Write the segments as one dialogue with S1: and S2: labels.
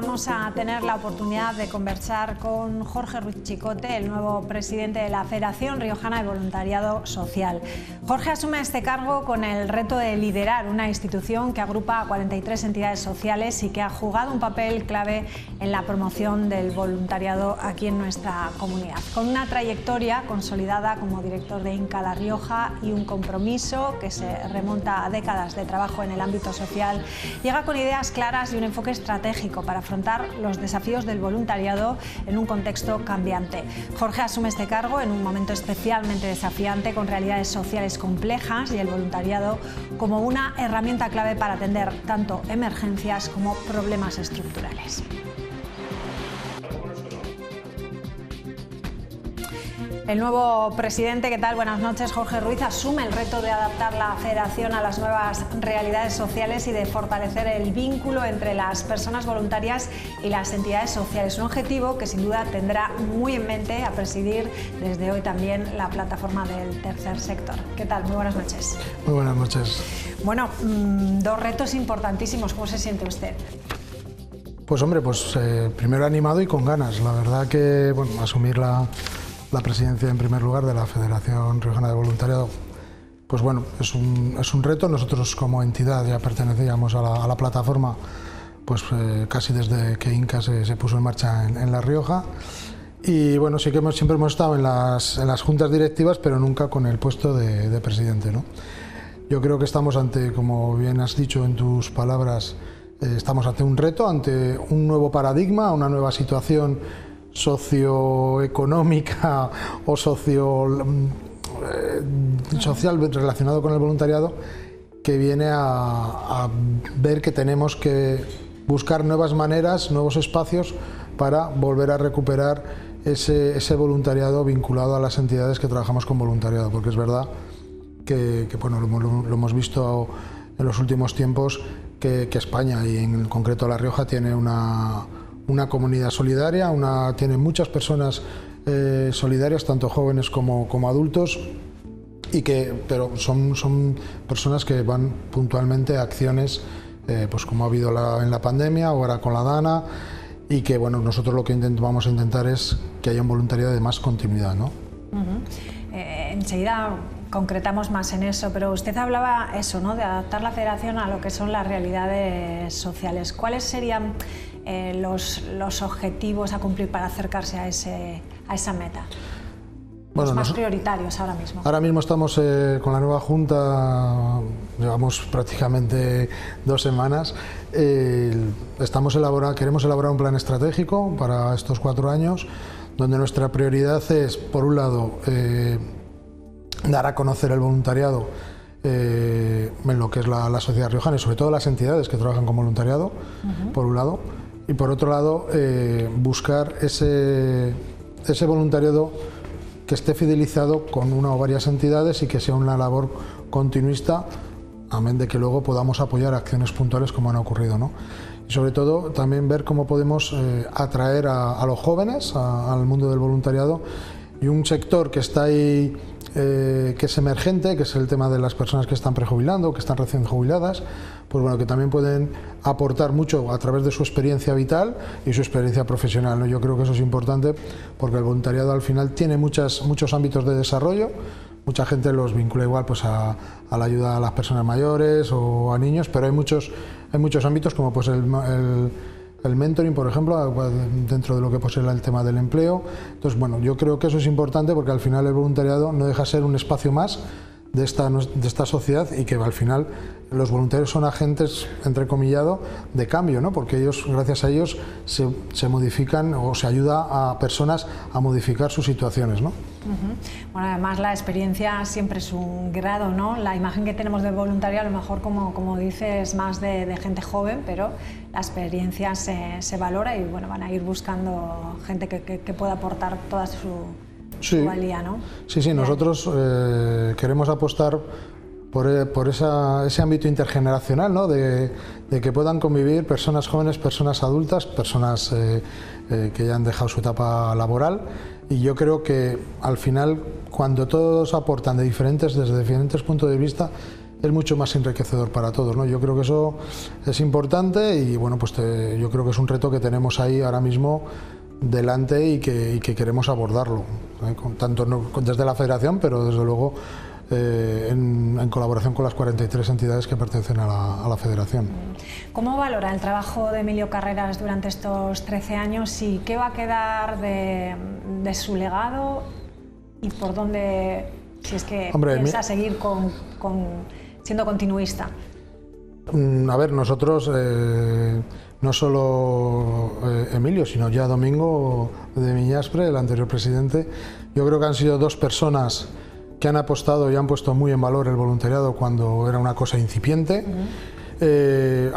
S1: vamos a tener la oportunidad de conversar con Jorge Ruiz Chicote, el nuevo presidente de la Federación Riojana de Voluntariado Social. Jorge asume este cargo con el reto de liderar una institución que agrupa a 43 entidades sociales y que ha jugado un papel clave en la promoción del voluntariado aquí en nuestra comunidad. Con una trayectoria consolidada como director de INCA La Rioja y un compromiso que se remonta a décadas de trabajo en el ámbito social, llega con ideas claras y un enfoque estratégico para afrontar los desafíos del voluntariado en un contexto cambiante. Jorge asume este cargo en un momento especialmente desafiante, con realidades sociales complejas y el voluntariado como una herramienta clave para atender tanto emergencias como problemas estructurales. El nuevo presidente, ¿qué tal? Buenas noches. Jorge Ruiz asume el reto de adaptar la federación a las nuevas realidades sociales y de fortalecer el vínculo entre las personas voluntarias y las entidades sociales. Un objetivo que sin duda tendrá muy en mente a presidir desde hoy también la plataforma del tercer sector. ¿Qué tal? Muy buenas noches.
S2: Muy buenas noches.
S1: Bueno, dos retos importantísimos. ¿Cómo se siente usted?
S2: Pues hombre, primero animado y con ganas. La verdad que asumir la presidencia en primer lugar de la Federación Riojana de Voluntariado, pues bueno, es un reto. Nosotros como entidad ya pertenecíamos a la plataforma pues casi desde que INCA se puso en marcha en La Rioja, y bueno, sí que siempre hemos estado en las juntas directivas, pero nunca con el puesto de presidente, ¿no? Yo creo que estamos ante, como bien has dicho en tus palabras, estamos ante un reto, ante un nuevo paradigma, una nueva situación socioeconómica o social relacionado con el voluntariado, que viene a ver que tenemos que buscar nuevas maneras, nuevos espacios para volver a recuperar ese voluntariado vinculado a las entidades que trabajamos con voluntariado, porque es verdad que bueno, lo hemos visto en los últimos tiempos, que España y en concreto La Rioja tiene una comunidad solidaria, tiene muchas personas solidarias, tanto jóvenes como adultos, pero son personas que van puntualmente a acciones pues como ha habido en la pandemia, ahora con la DANA, y que bueno, nosotros lo que vamos a intentar es que haya un voluntariado de más continuidad, ¿no?
S1: Enseguida concretamos más en eso, pero usted hablaba eso, ¿no?, de adaptar la federación a lo que son las realidades sociales. ¿Cuáles serían los objetivos a cumplir para acercarse a esa meta? Los más prioritarios ahora mismo.
S2: Ahora mismo estamos con la nueva Junta, llevamos prácticamente 2 semanas. Queremos elaborar un plan estratégico para estos 4 años, donde nuestra prioridad es, por un lado, dar a conocer el voluntariado en lo que es la sociedad riojana y sobre todo las entidades que trabajan con voluntariado, por un lado, y por otro lado buscar ese voluntariado que esté fidelizado con una o varias entidades y que sea una labor continuista, amén de que luego podamos apoyar acciones puntuales como han ocurrido, ¿no? Y sobre todo también ver cómo podemos atraer a los jóvenes al mundo del voluntariado, y un sector que está ahí, que es emergente, que es el tema de las personas que están prejubilando, que están recién jubiladas, pues bueno, que también pueden aportar mucho a través de su experiencia vital y su experiencia profesional, ¿no? Yo creo que eso es importante, porque el voluntariado al final tiene muchos ámbitos de desarrollo. Mucha gente los vincula igual pues a la ayuda a las personas mayores o a niños, pero hay muchos ámbitos, como pues el mentoring, por ejemplo, dentro de lo que posee el tema del empleo. Entonces, bueno, yo creo que eso es importante, porque al final el voluntariado no deja de ser un espacio más de esta sociedad, y que al final los voluntarios son agentes, entrecomillado, de cambio, ¿no? Porque ellos, gracias a ellos, se modifican o se ayuda a personas a modificar sus situaciones, ¿no?
S1: Bueno, además la experiencia siempre es un grado, ¿no? La imagen que tenemos del voluntario, a lo mejor, como dices, más de gente joven, pero la experiencia se valora, y bueno, van a ir buscando gente que pueda aportar toda su valía, ¿no?
S2: Sí, nosotros queremos apostar por ese ámbito intergeneracional, ¿no? De que puedan convivir personas jóvenes, personas adultas, personas que ya han dejado su etapa laboral, y yo creo que al final, cuando todos aportan desde diferentes puntos de vista, es mucho más enriquecedor para todos, ¿no? Yo creo que eso es importante y bueno, pues yo creo que es un reto que tenemos ahí ahora mismo delante y que queremos abordarlo, tanto desde la Federación, pero desde luego en colaboración con las 43 entidades que pertenecen a la Federación.
S1: ¿Cómo valora el trabajo de Emilio Carreras durante estos 13 años y qué va a quedar de su legado y por dónde, si es que piensa seguir siendo continuista?
S2: A ver, nosotros, no solo Emilio, sino ya Domingo de Miñaspre, el anterior presidente, yo creo que han sido dos personas que han apostado y han puesto muy en valor el voluntariado cuando era una cosa incipiente.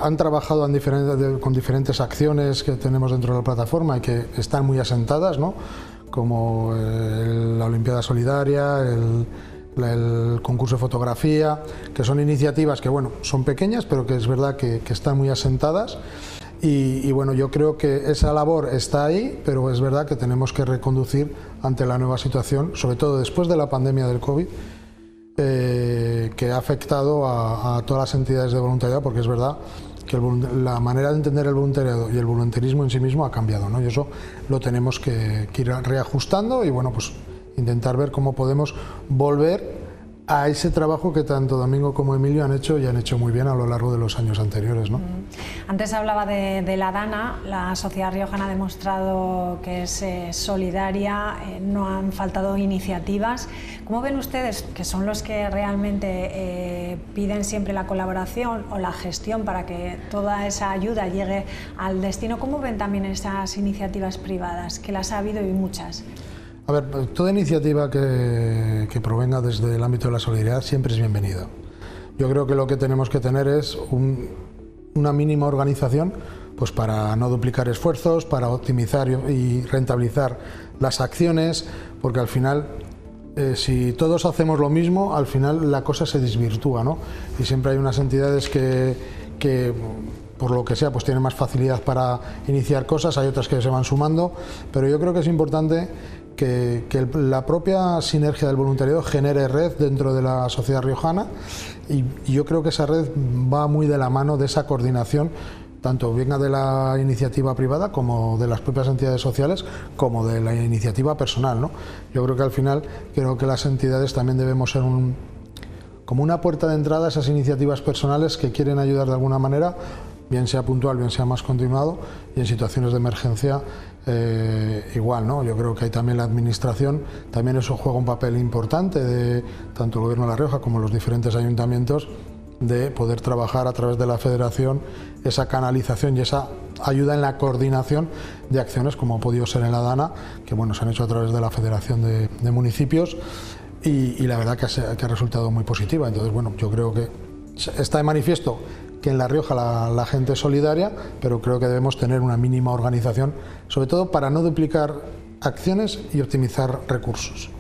S2: Han trabajado con diferentes acciones que tenemos dentro de la plataforma y que están muy asentadas, ¿no? Como la Olimpiada Solidaria, el concurso de fotografía, que son iniciativas que bueno, son pequeñas, pero que es verdad que están muy asentadas. Y bueno, yo creo que esa labor está ahí, pero es verdad que tenemos que reconducir ante la nueva situación, sobre todo después de la pandemia del COVID, que ha afectado a todas las entidades de voluntariado, porque es verdad que la manera de entender el voluntariado y el voluntarismo en sí mismo ha cambiado, ¿no? Y eso lo tenemos que ir reajustando y bueno, pues intentar ver cómo podemos volver a ese trabajo que tanto Domingo como Emilio han hecho y han hecho muy bien a lo largo de los años anteriores, ¿no?
S1: Antes hablaba de la Dana, la Sociedad Riojana ha demostrado que es solidaria, no han faltado iniciativas. ¿Cómo ven ustedes, que son los que realmente piden siempre la colaboración o la gestión para que toda esa ayuda llegue al destino? ¿Cómo ven también esas iniciativas privadas, que las ha habido y muchas?
S2: A ver, toda iniciativa que provenga desde el ámbito de la solidaridad siempre es bienvenida. Yo creo que lo que tenemos que tener es una mínima organización, pues para no duplicar esfuerzos, para optimizar y rentabilizar las acciones, porque al final, si todos hacemos lo mismo, al final la cosa se desvirtúa, ¿no? Y siempre hay unas entidades que por lo que sea, pues tienen más facilidad para iniciar cosas, hay otras que se van sumando, pero yo creo que es importante que la propia sinergia del voluntariado genere red dentro de la sociedad riojana y yo creo que esa red va muy de la mano de esa coordinación, tanto venga de la iniciativa privada como de las propias entidades sociales, como de la iniciativa personal, ¿no? Yo creo que al final, creo que las entidades también debemos ser como una puerta de entrada a esas iniciativas personales que quieren ayudar de alguna manera, bien sea puntual, bien sea más continuado, y en situaciones de emergencia igual, ¿no? Yo creo que hay también la administración, también eso juega un papel importante de tanto el Gobierno de La Rioja como los diferentes ayuntamientos, de poder trabajar a través de la Federación esa canalización y esa ayuda en la coordinación de acciones como ha podido ser en la Dana, que bueno, se han hecho a través de la Federación de Municipios y la verdad que ha resultado muy positiva. Entonces bueno, yo creo que está de manifiesto que en La Rioja la gente es solidaria, pero creo que debemos tener una mínima organización, sobre todo para no duplicar acciones y optimizar recursos.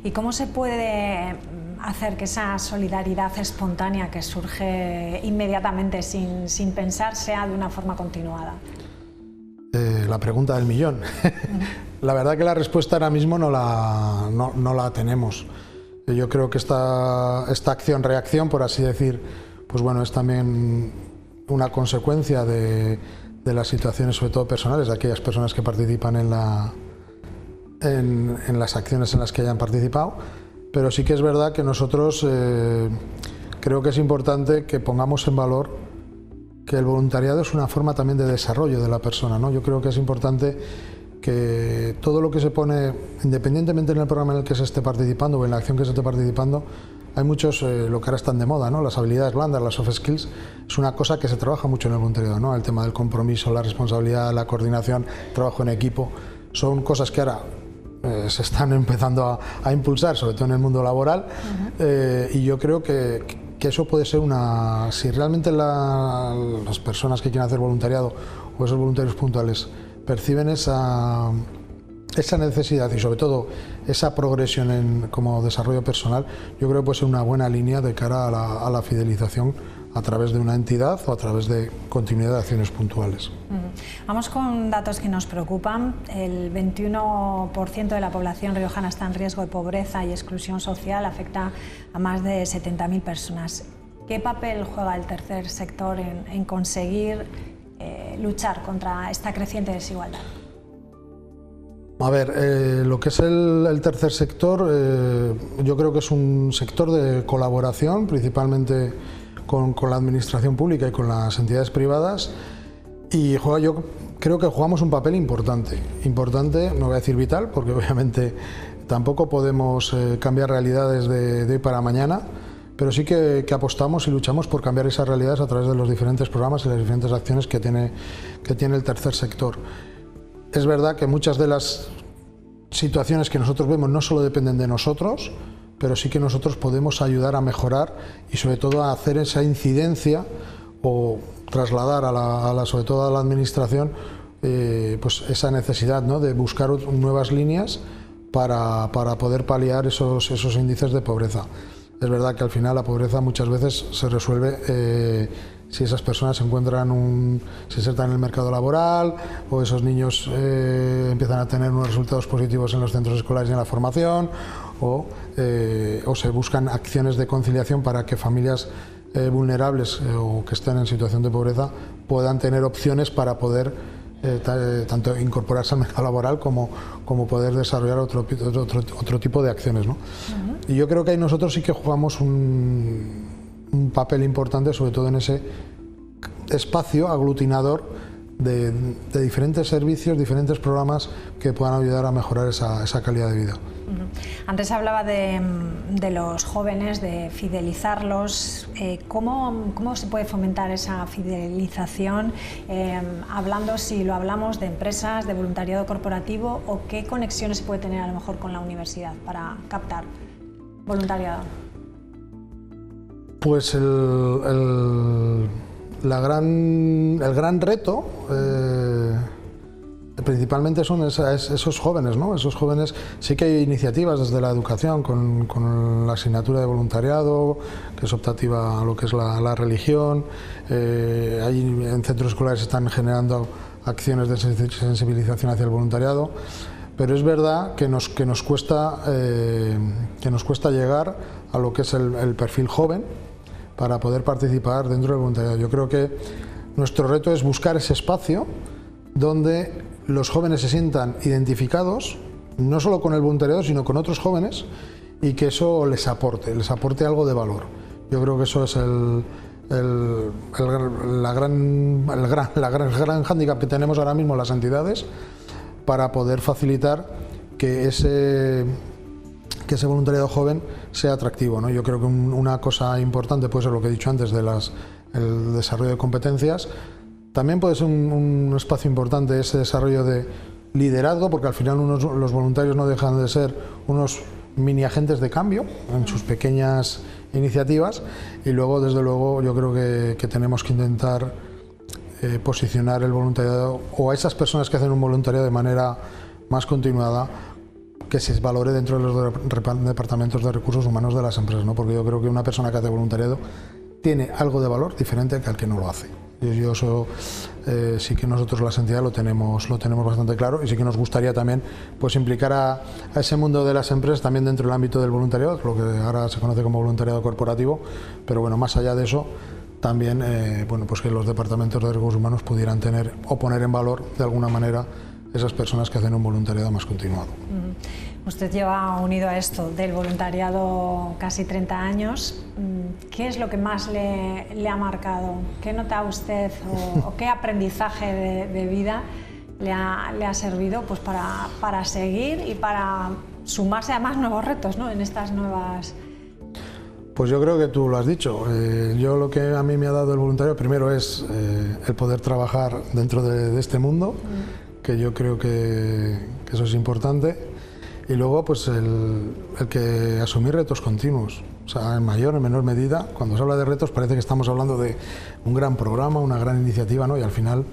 S1: ¿Y cómo se puede hacer que esa solidaridad espontánea que surge inmediatamente sin pensar sea de una forma continuada?
S2: La pregunta del millón. La verdad que la respuesta ahora mismo no la tenemos. Yo creo que esta acción-reacción, por así decir, pues bueno, es también una consecuencia de las situaciones, sobre todo personales, de aquellas personas que participan en las acciones en las que hayan participado, pero sí que es verdad que nosotros creo que es importante que pongamos en valor que el voluntariado es una forma también de desarrollo de la persona, ¿no? Yo creo que es importante que todo lo que se pone, independientemente en el programa en el que se esté participando o en la acción que se esté participando, hay muchos, lo que ahora están de moda, ¿no? Las habilidades blandas, las soft skills, es una cosa que se trabaja mucho en el voluntariado, ¿no? El tema del compromiso, la responsabilidad, la coordinación, el trabajo en equipo, son cosas que ahora se están empezando a impulsar, sobre todo en el mundo laboral, y yo creo que eso puede ser si realmente las personas que quieren hacer voluntariado o esos voluntarios puntuales perciben esa necesidad y sobre todo esa progresión como desarrollo personal, yo creo que puede ser una buena línea de cara a la fidelización a través de una entidad o a través de continuidad de acciones puntuales.
S1: Vamos con datos que nos preocupan. El 21% de la población riojana está en riesgo de pobreza y exclusión social, afecta a más de 70.000 personas. ¿Qué papel juega el tercer sector en conseguir luchar contra esta creciente desigualdad?
S2: A ver, lo que es el tercer sector, yo creo que es un sector de colaboración, principalmente con la administración pública y con las entidades privadas, y yo creo que jugamos un papel importante, no voy a decir vital, porque obviamente tampoco podemos cambiar realidades de hoy para mañana, pero sí que apostamos y luchamos por cambiar esas realidades a través de los diferentes programas y las diferentes acciones que tiene el tercer sector. Es verdad que muchas de las situaciones que nosotros vemos no solo dependen de nosotros, pero sí que nosotros podemos ayudar a mejorar y sobre todo a hacer esa incidencia o trasladar sobre todo a la administración pues esa necesidad, ¿no?, de buscar nuevas líneas para poder paliar esos índices de pobreza. Es verdad que al final la pobreza muchas veces se resuelve si esas personas se insertan en el mercado laboral, o esos niños empiezan a tener unos resultados positivos en los centros escolares y en la formación, o se buscan acciones de conciliación para que familias vulnerables o que estén en situación de pobreza puedan tener opciones para poder tanto incorporarse al mercado laboral como poder desarrollar otro tipo de acciones, ¿no? Y yo creo que ahí nosotros sí que jugamos un papel importante, sobre todo en ese espacio aglutinador de diferentes servicios, diferentes programas que puedan ayudar a mejorar esa calidad de vida.
S1: Antes hablaba de los jóvenes, de fidelizarlos. ¿Cómo se puede fomentar esa fidelización? Si lo hablamos de empresas, de voluntariado corporativo, o qué conexiones se puede tener a lo mejor con la universidad para captar voluntariado.
S2: Pues el gran reto principalmente son esos jóvenes, ¿no? Esos jóvenes, sí que hay iniciativas desde la educación con la asignatura de voluntariado, que es optativa a lo que es la religión. En centros escolares están generando acciones de sensibilización hacia el voluntariado, pero es verdad que nos cuesta llegar a lo que es el perfil joven para poder participar dentro del voluntariado. Yo creo que nuestro reto es buscar ese espacio donde los jóvenes se sientan identificados, no solo con el voluntariado, sino con otros jóvenes, y que eso les aporte algo de valor. Yo creo que eso es el gran hándicap que tenemos ahora mismo las entidades para poder facilitar que ese voluntariado joven sea atractivo, ¿no? Yo creo que una cosa importante puede ser lo que he dicho antes el desarrollo de competencias. También puede ser un espacio importante ese desarrollo de liderazgo, porque al final los voluntarios no dejan de ser unos mini agentes de cambio en sus pequeñas iniciativas, y luego, desde luego, yo creo que tenemos que intentar posicionar el voluntariado, o a esas personas que hacen un voluntariado de manera más continuada, que se valore dentro de los departamentos de recursos humanos de las empresas, ¿no? Porque yo creo que una persona que hace voluntariado tiene algo de valor diferente que al que no lo hace. Yo eso sí que nosotros las entidades lo tenemos bastante claro, y sí que nos gustaría también pues implicar a ese mundo de las empresas también dentro del ámbito del voluntariado, lo que ahora se conoce como voluntariado corporativo, pero bueno, más allá de eso también pues que los departamentos de recursos humanos pudieran tener o poner en valor de alguna manera esas personas que hacen un voluntariado más continuado.
S1: Usted lleva unido a esto del voluntariado casi 30 años. ¿Qué es lo que más le ha marcado? ¿Qué nota usted o qué aprendizaje de vida le ha servido pues para seguir y para sumarse a más nuevos retos, ¿no?, en estas nuevas...
S2: Pues yo creo que tú lo has dicho. Yo lo que a mí me ha dado el voluntariado primero es el poder trabajar dentro de este mundo, que yo creo que eso es importante. Y luego pues el que asumir retos continuos, o sea, en mayor o en menor medida. Cuando se habla de retos parece que estamos hablando de un gran programa, una gran iniciativa, ¿no? Y al final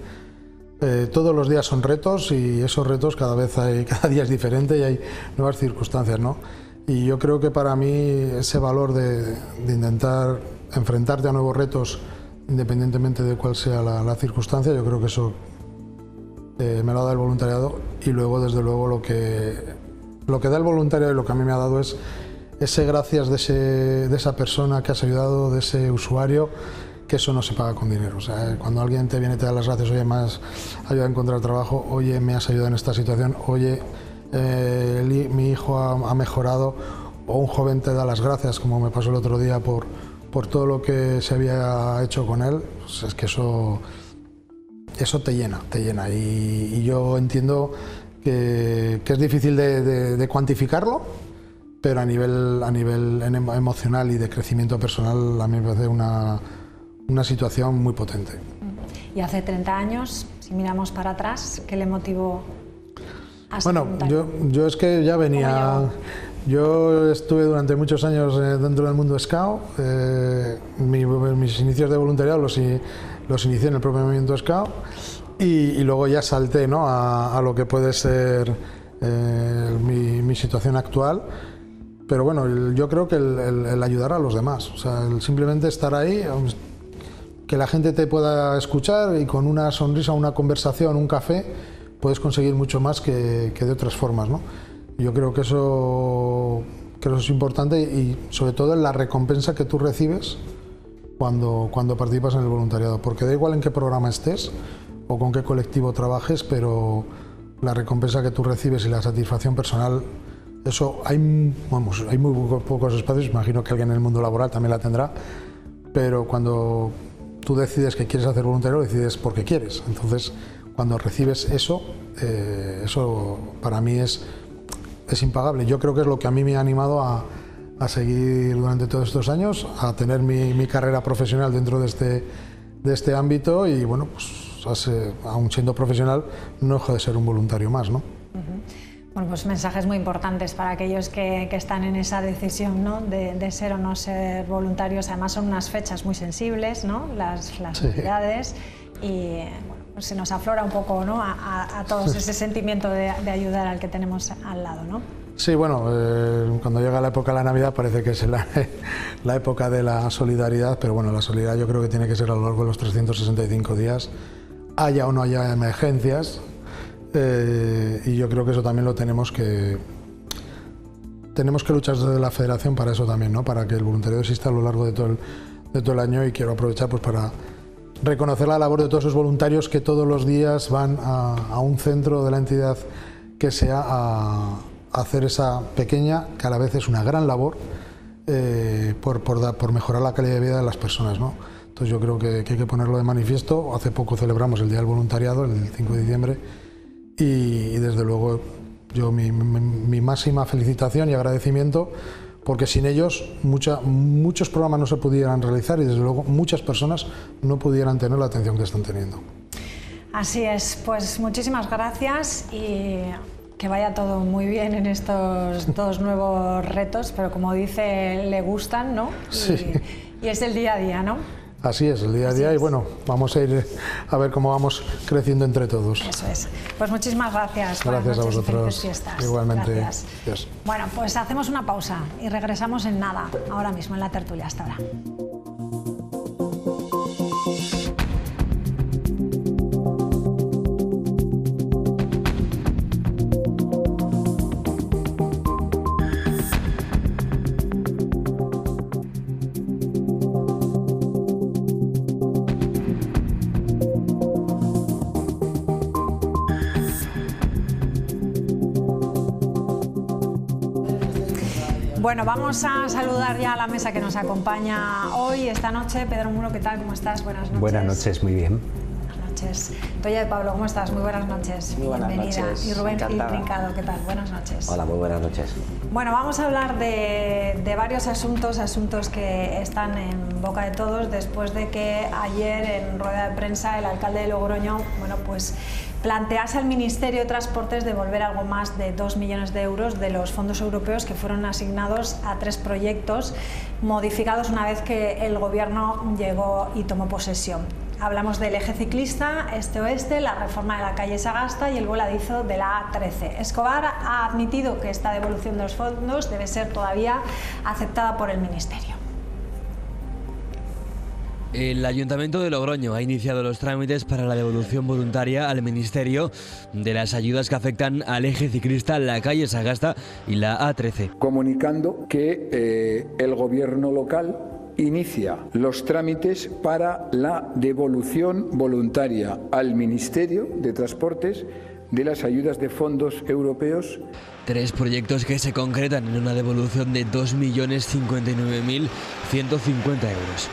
S2: todos los días son retos, y esos retos cada día es diferente y hay nuevas circunstancias, ¿no? Y yo creo que para mí ese valor de intentar enfrentarte a nuevos retos, independientemente de cuál sea la circunstancia, yo creo que eso me lo ha dado el voluntariado. Y luego, desde luego, lo que da el voluntariado y lo que a mí me ha dado es ese gracias de esa persona que has ayudado, de ese usuario, que eso no se paga con dinero. O sea, cuando alguien te viene y te da las gracias, oye, me has ayudado a encontrar trabajo, oye, me has ayudado en esta situación, oye, mi hijo ha mejorado, o un joven te da las gracias, como me pasó el otro día, por todo lo que se había hecho con él, pues es que eso te llena. Y yo entiendo que es difícil de cuantificarlo, pero a nivel emocional y de crecimiento personal a mí me parece una situación muy potente.
S1: Y hace 30 años, si miramos para atrás, ¿qué le motivó a ser
S2: Bueno,
S1: voluntario?
S2: yo es que ya venía... Yo estuve durante muchos años dentro del mundo Scout. Mis inicios de voluntariado los inicié en el propio movimiento Scout y luego ya salté, ¿no?, a lo que puede ser mi situación actual. Pero bueno, yo creo que el ayudar a los demás, o sea, el simplemente estar ahí, que la gente te pueda escuchar y con una sonrisa, una conversación, un café, puedes conseguir mucho más que de otras formas, ¿no? Yo creo que eso es importante y sobre todo en la recompensa que tú recibes cuando participas en el voluntariado, porque da igual en qué programa estés o con qué colectivo trabajes, pero la recompensa que tú recibes y la satisfacción personal, eso hay muy pocos espacios, imagino que alguien en el mundo laboral también la tendrá, pero cuando tú decides que quieres hacer voluntariado, decides porque quieres. Entonces, cuando recibes eso, eso para mí es impagable. Yo creo que es lo que a mí me ha animado a seguir durante todos estos años, a tener mi carrera profesional dentro de este ámbito y bueno, pues aún siendo profesional no dejo de ser un voluntario más, ¿no?
S1: Bueno, pues mensajes muy importantes para aquellos que están en esa decisión, ¿no?, de ser o no ser voluntarios. Además son unas fechas muy sensibles, ¿no?, las Navidades, y bueno, pues se nos aflora un poco, ¿no?, a todos ese sentimiento de ayudar al que tenemos al lado, ¿no?
S2: Sí, bueno, cuando llega la época de la Navidad parece que es la época de la solidaridad, pero bueno, la solidaridad yo creo que tiene que ser a lo largo de los 365 días, haya o no haya emergencias, y yo creo que eso también lo tenemos que luchar desde la Federación para eso también, ¿no?, para que el voluntariado exista a lo largo de todo el año, y quiero aprovechar pues para reconocer la labor de todos esos voluntarios que todos los días van a un centro de la entidad que sea a hacer esa pequeña, que a la vez es una gran labor, por mejorar la calidad de vida de las personas, ¿no? Entonces yo creo que hay que ponerlo de manifiesto. Hace poco celebramos el Día del Voluntariado, el 5 de diciembre, y desde luego yo mi máxima felicitación y agradecimiento, porque sin ellos muchos programas no se pudieran realizar y desde luego muchas personas no pudieran tener la atención que están teniendo.
S1: Así es, pues muchísimas gracias y que vaya todo muy bien en estos dos nuevos retos, pero como dice, le gustan, ¿no?
S2: Sí.
S1: Y es el día a día, ¿no?
S2: Así es, el día a día, y bueno, vamos a ir a ver cómo vamos creciendo entre todos.
S1: Eso es. Pues muchísimas gracias.
S2: Gracias a vosotros.
S1: Y felices fiestas.
S2: Igualmente.
S1: Gracias. Bueno, pues hacemos una pausa y regresamos en nada, ahora mismo en la tertulia. Hasta ahora. Bueno, vamos a saludar ya a la mesa que nos acompaña hoy, esta noche. Pedro Muro, ¿qué tal? ¿Cómo estás? Buenas noches.
S3: Buenas noches, muy bien.
S1: Buenas noches. Toya de Pablo, ¿cómo estás? Muy buenas noches.
S4: Muy buenas
S1: Bienvenida.
S4: noches.
S1: Y Rubén Gil
S4: Encantada.
S1: Trincado, ¿qué tal? Buenas noches.
S4: Hola, muy buenas noches.
S1: Bueno, vamos a hablar de varios asuntos que están en boca de todos después de que ayer en rueda de prensa el alcalde de Logroño, bueno, pues plantease al Ministerio de Transportes devolver algo más de 2 millones de euros de los fondos europeos que fueron asignados a 3 proyectos modificados una vez que el Gobierno llegó y tomó posesión. Hablamos del eje ciclista este-oeste, la reforma de la calle Sagasta y el voladizo de la A13. Escobar ha admitido que esta devolución de los fondos debe ser todavía aceptada por el Ministerio.
S3: El Ayuntamiento de Logroño ha iniciado los trámites para la devolución voluntaria al Ministerio de las ayudas que afectan al eje ciclista, la calle Sagasta y la A13.
S4: Comunicando que el Gobierno local inicia los trámites para la devolución voluntaria al Ministerio de Transportes de las ayudas de fondos europeos.
S3: 3 proyectos que se concretan en una devolución de 2.059.150 euros.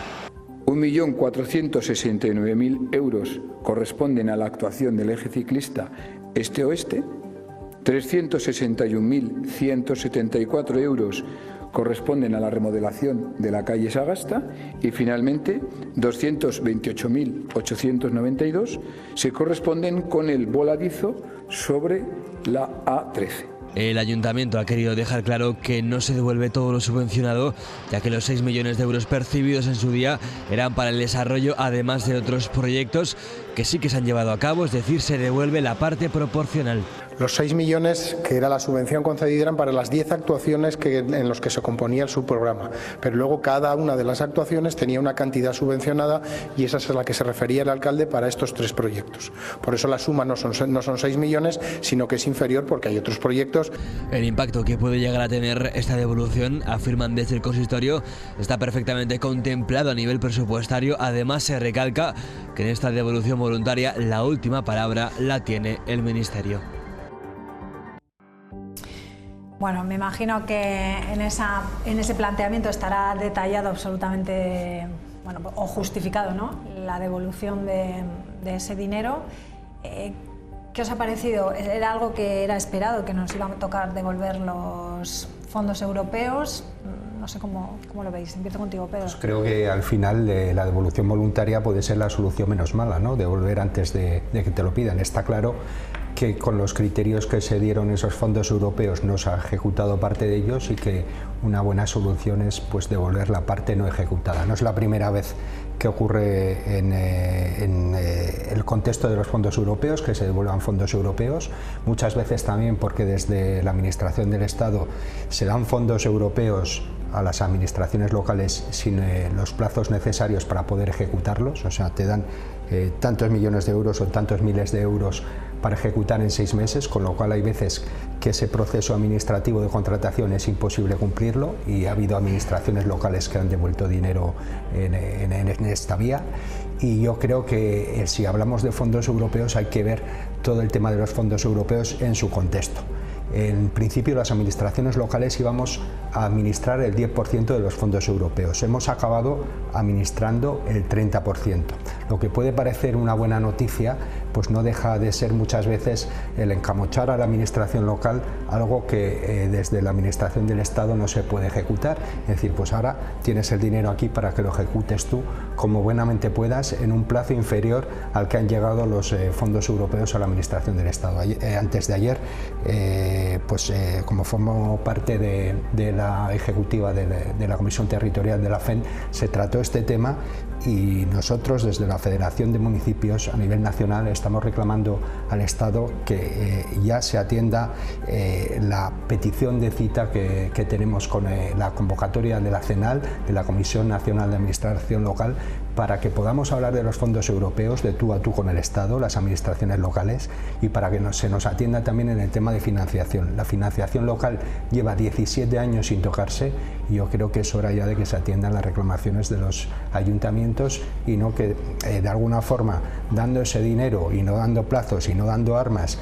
S4: 1.469.000 euros corresponden a la actuación del eje ciclista este-oeste, 361.174 euros corresponden a la remodelación de la calle Sagasta y finalmente 228.892 se corresponden con el voladizo sobre la A13.
S3: El Ayuntamiento ha querido dejar claro que no se devuelve todo lo subvencionado, ya que los 6 millones de euros percibidos en su día eran para el desarrollo, además de otros proyectos que sí que se han llevado a cabo, es decir, se devuelve la parte proporcional.
S5: Los 6 millones que era la subvención concedida eran para las 10 actuaciones en los que se componía el subprograma, pero luego cada una de las actuaciones tenía una cantidad subvencionada y esa es a la que se refería el alcalde para estos 3 proyectos. Por eso la suma no son 6 millones, sino que es inferior porque hay otros proyectos.
S3: El impacto que puede llegar a tener esta devolución, afirman desde el consistorio, está perfectamente contemplado a nivel presupuestario. Además, se recalca que en esta devolución voluntaria la última palabra la tiene el Ministerio.
S1: Bueno, me imagino que en ese planteamiento estará detallado absolutamente, bueno, o justificado, ¿no?, la devolución de ese dinero. ¿Qué os ha parecido? ¿Era algo que era esperado, que nos iba a tocar devolver los fondos europeos? No sé cómo lo veis. Empiezo contigo, Pedro.
S6: Pues creo que al final la devolución voluntaria puede ser la solución menos mala, ¿no? Devolver antes de que te lo pidan. Está claro que con los criterios que se dieron esos fondos europeos no se ha ejecutado parte de ellos y que una buena solución es pues devolver la parte no ejecutada. No es la primera vez que ocurre en el contexto de los fondos europeos, que se devuelvan fondos europeos, muchas veces también porque desde la Administración del Estado se dan fondos europeos a las administraciones locales sin los plazos necesarios para poder ejecutarlos, o sea, te dan tantos millones de euros o tantos miles de euros para ejecutar en 6 meses, con lo cual hay veces que ese proceso administrativo de contratación es imposible cumplirlo y ha habido administraciones locales que han devuelto dinero en esta vía. Y yo creo que si hablamos de fondos europeos hay que ver todo el tema de los fondos europeos en su contexto. En principio las administraciones locales íbamos a administrar el 10% de los fondos europeos. Hemos acabado administrando el 30%. Lo que puede parecer una buena noticia, pues no deja de ser muchas veces el encamochar a la administración local algo que desde la administración del Estado no se puede ejecutar. Es decir, pues ahora tienes el dinero aquí para que lo ejecutes tú como buenamente puedas en un plazo inferior al que han llegado los fondos europeos a la administración del Estado. Antes de ayer, como formo parte de la ejecutiva de la Comisión Territorial de la FEN, se trató este tema y nosotros desde la Federación de Municipios a nivel nacional estamos reclamando al Estado que ya se atienda la petición de cita que tenemos con la convocatoria de la CENAL, de la Comisión Nacional de Administración Local, para que podamos hablar de los fondos europeos de tú a tú con el Estado, las administraciones locales, y para que se nos atienda también en el tema de financiación. La financiación local lleva 17 años sin tocarse y yo creo que es hora ya de que se atiendan las reclamaciones de los ayuntamientos y no que de alguna forma dando ese dinero y no dando plazos y no dando armas,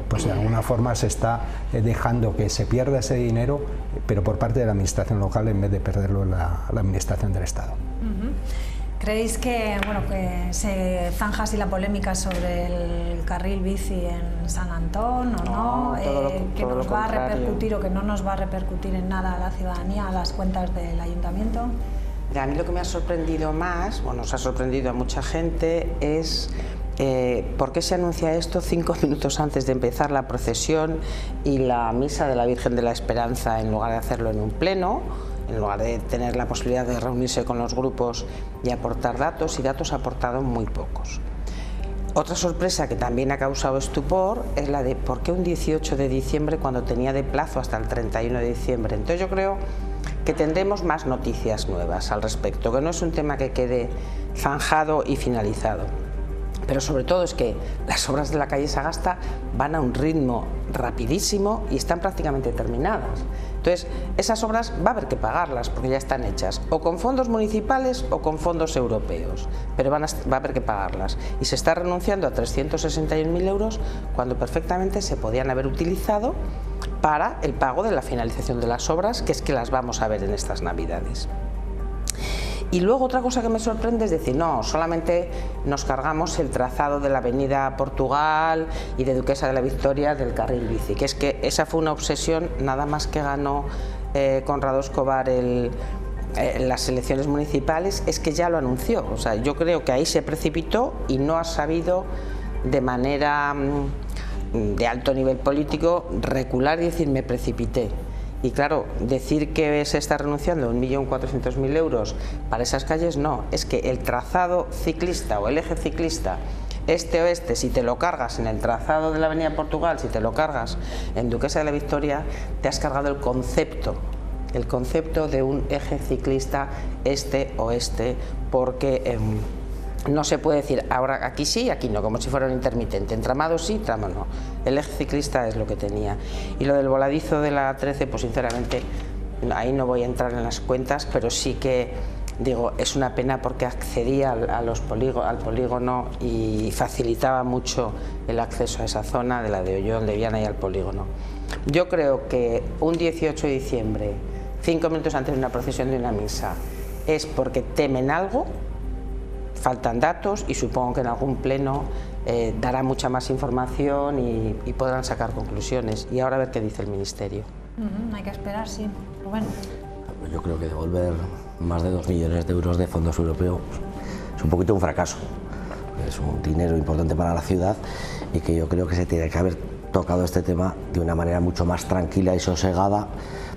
S6: pues de alguna forma se está dejando que se pierda ese dinero, pero por parte de la administración local en vez de perderlo la administración del Estado.
S1: ¿Creéis que se zanja así la polémica sobre el carril bici en San Antón o no? ¿Que nos va a repercutir o que no nos va a repercutir en nada a la ciudadanía, a las cuentas del ayuntamiento?
S7: A mí lo que me ha sorprendido más, o nos ha sorprendido a mucha gente, es por qué se anuncia esto 5 minutos antes de empezar la procesión y la misa de la Virgen de la Esperanza, en lugar de hacerlo en un pleno, en lugar de tener la posibilidad de reunirse con los grupos y aportar datos, y datos aportados muy pocos. Otra sorpresa que también ha causado estupor es la de por qué un 18 de diciembre cuando tenía de plazo hasta el 31 de diciembre. Entonces yo creo que tendremos más noticias nuevas al respecto, que no es un tema que quede zanjado y finalizado. Pero sobre todo es que las obras de la calle Sagasta van a un ritmo rapidísimo y están prácticamente terminadas. Entonces, esas obras va a haber que pagarlas porque ya están hechas, o con fondos municipales o con fondos europeos, pero va a haber que pagarlas. Y se está renunciando a 361.000 euros cuando perfectamente se podían haber utilizado para el pago de la finalización de las obras, que es que las vamos a ver en estas Navidades. Y luego otra cosa que me sorprende es decir, no, solamente nos cargamos el trazado de la avenida Portugal y de Duquesa de la Victoria del carril bici, que es que esa fue una obsesión nada más que ganó Conrado Escobar las elecciones municipales, es que ya lo anunció. O sea, yo creo que ahí se precipitó y no ha sabido de manera de alto nivel político recular y decir me precipité. Y claro, decir que se está renunciando a 1.400.000 euros para esas calles, no, es que el trazado ciclista o el eje ciclista este-oeste, si te lo cargas en el trazado de la avenida Portugal, si te lo cargas en Duquesa de la Victoria, te has cargado el concepto de un eje ciclista este-oeste, porque no se puede decir ahora aquí sí, aquí no, como si fuera un intermitente, entramado sí, tramo no. El eje ciclista es lo que tenía. Y lo del voladizo de la 13, pues sinceramente, ahí no voy a entrar en las cuentas, pero sí que, digo, es una pena porque accedía al polígono y facilitaba mucho el acceso a esa zona de la de Ollón, de Viana y al polígono. Yo creo que un 18 de diciembre, 5 minutos antes de una procesión de una misa, es porque temen algo. Faltan datos y supongo que en algún pleno dará mucha más información y podrán sacar conclusiones. Y ahora a ver qué dice el Ministerio.
S1: Hay que esperar, sí. Bueno.
S8: Yo creo que devolver más de 2 millones de euros de fondos europeos es un poquito un fracaso. Es un dinero importante para la ciudad y que yo creo que se tiene que haber tocado este tema de una manera mucho más tranquila y sosegada,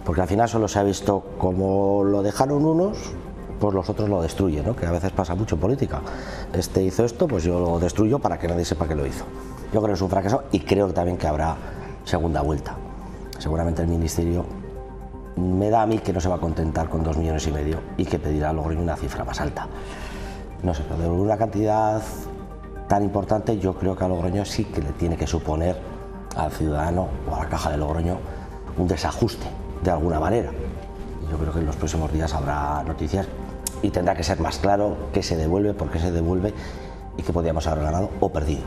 S8: porque al final solo se ha visto como lo dejaron unos, pues los otros lo destruyen, ¿no? Que a veces pasa mucho en política. Este hizo esto, pues yo lo destruyo para que nadie sepa que lo hizo. Yo creo que es un fracaso y creo también que habrá segunda vuelta. Seguramente el Ministerio me da a mí que no se va a contentar con 2,5 millones y que pedirá a Logroño una cifra más alta. No sé, pero de una cantidad tan importante yo creo que a Logroño sí que le tiene que suponer al ciudadano o a la Caja de Logroño un desajuste de alguna manera. Yo creo que en los próximos días habrá noticias y tendrá que ser más claro qué se devuelve, por qué se devuelve y qué podríamos haber ganado o perdido.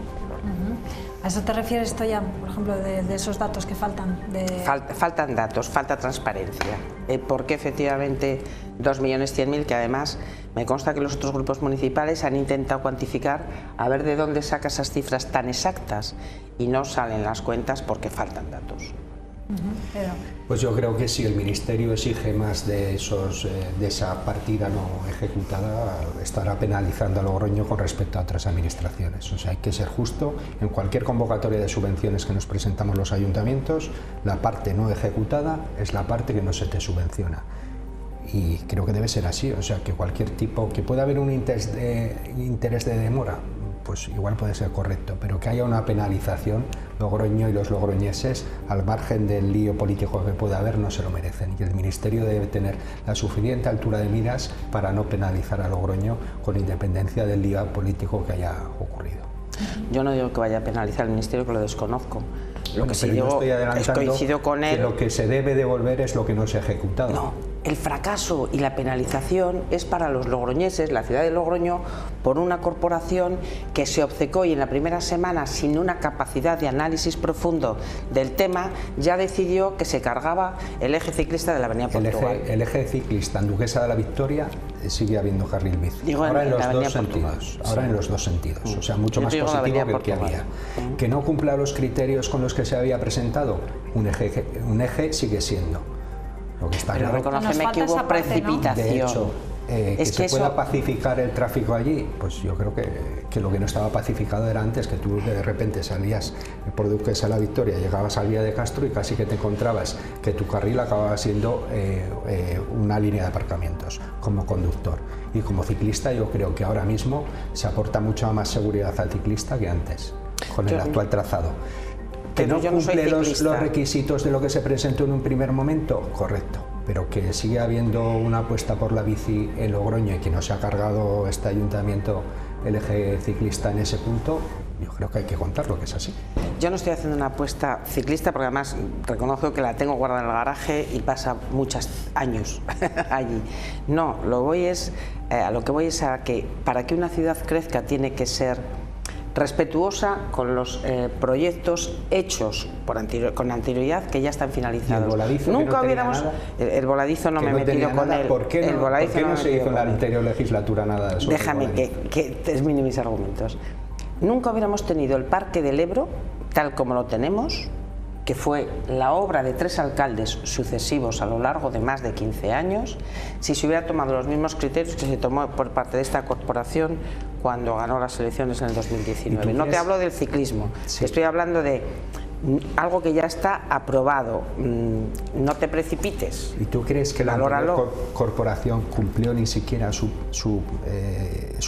S1: ¿A eso te refieres, Toya, por ejemplo, de esos datos que faltan?
S7: Faltan datos, falta transparencia. Porque efectivamente 2.100.000, que además me consta que los otros grupos municipales han intentado cuantificar a ver de dónde saca esas cifras tan exactas y no salen las cuentas porque faltan datos.
S6: Pues yo creo que si el Ministerio exige más de esa partida no ejecutada, estará penalizando a Logroño con respecto a otras administraciones. O sea, hay que ser justo. En cualquier convocatoria de subvenciones que nos presentamos los ayuntamientos, la parte no ejecutada es la parte que no se te subvenciona. Y creo que debe ser así. O sea, que cualquier tipo, que pueda haber un interés de demora, pues igual puede ser correcto, pero que haya una penalización, Logroño y los logroñeses, al margen del lío político que pueda haber, no se lo merecen. Y el Ministerio debe tener la suficiente altura de miras para no penalizar a Logroño con independencia del lío político que haya ocurrido.
S7: Yo no digo que vaya a penalizar al Ministerio, que lo desconozco. Lo que sí digo es coincido con él.
S6: Que lo que se debe devolver es lo que no se ha ejecutado.
S7: No, el fracaso y la penalización es para los logroñeses, la ciudad de Logroño, por una corporación que se obcecó y en la primera semana, sin una capacidad de análisis profundo del tema, ya decidió que se cargaba el eje ciclista de la avenida Portugal.
S6: El eje ciclista en Duquesa de la Victoria sigue habiendo carril bici. Ahora en los dos sentidos. Ahora en los dos sentidos. O sea, mucho más positivo que el que había. Que no cumpla los criterios con los que se había presentado, un eje sigue siendo. Lo que está
S7: pero
S6: claro,
S7: reconóceme que hubo precipitación.
S6: De hecho, que se pueda pacificar el tráfico allí, pues yo creo que lo que no estaba pacificado era antes, que tú de repente salías por Duquesa de la Victoria, llegabas al Vía de Castro y casi que te encontrabas que tu carril acababa siendo una línea de aparcamientos como conductor. Y como ciclista yo creo que ahora mismo se aporta mucha más seguridad al ciclista que antes, con el actual trazado. ¿Que no cumple los requisitos de lo que se presentó en un primer momento? Correcto. pero que sigue habiendo una apuesta por la bici en Logroño y que no se ha cargado este ayuntamiento el eje ciclista en ese punto, yo creo que hay que contarlo, que es así.
S7: Yo no estoy haciendo una apuesta ciclista porque además reconozco que la tengo guardada en el garaje y pasa muchos años allí. No, a lo que voy es a que para que una ciudad crezca tiene que ser respetuosa con los proyectos hechos con anterioridad que ya están finalizados. Nunca hubiéramos... El voladizo no me he metido con él.
S6: ¿Por qué no se hizo en la anterior legislatura nada de eso?
S7: Déjame que termine mis argumentos. Nunca hubiéramos tenido el Parque del Ebro tal como lo tenemos, que fue la obra de 3 alcaldes sucesivos a lo largo de más de 15 años, si se hubiera tomado los mismos criterios que se tomó por parte de esta corporación cuando ganó las elecciones en el 2019. No te hablo del ciclismo, te estoy hablando de algo que ya está aprobado. No te precipites.
S6: ¿Y tú crees que la anterior corporación cumplió ni siquiera su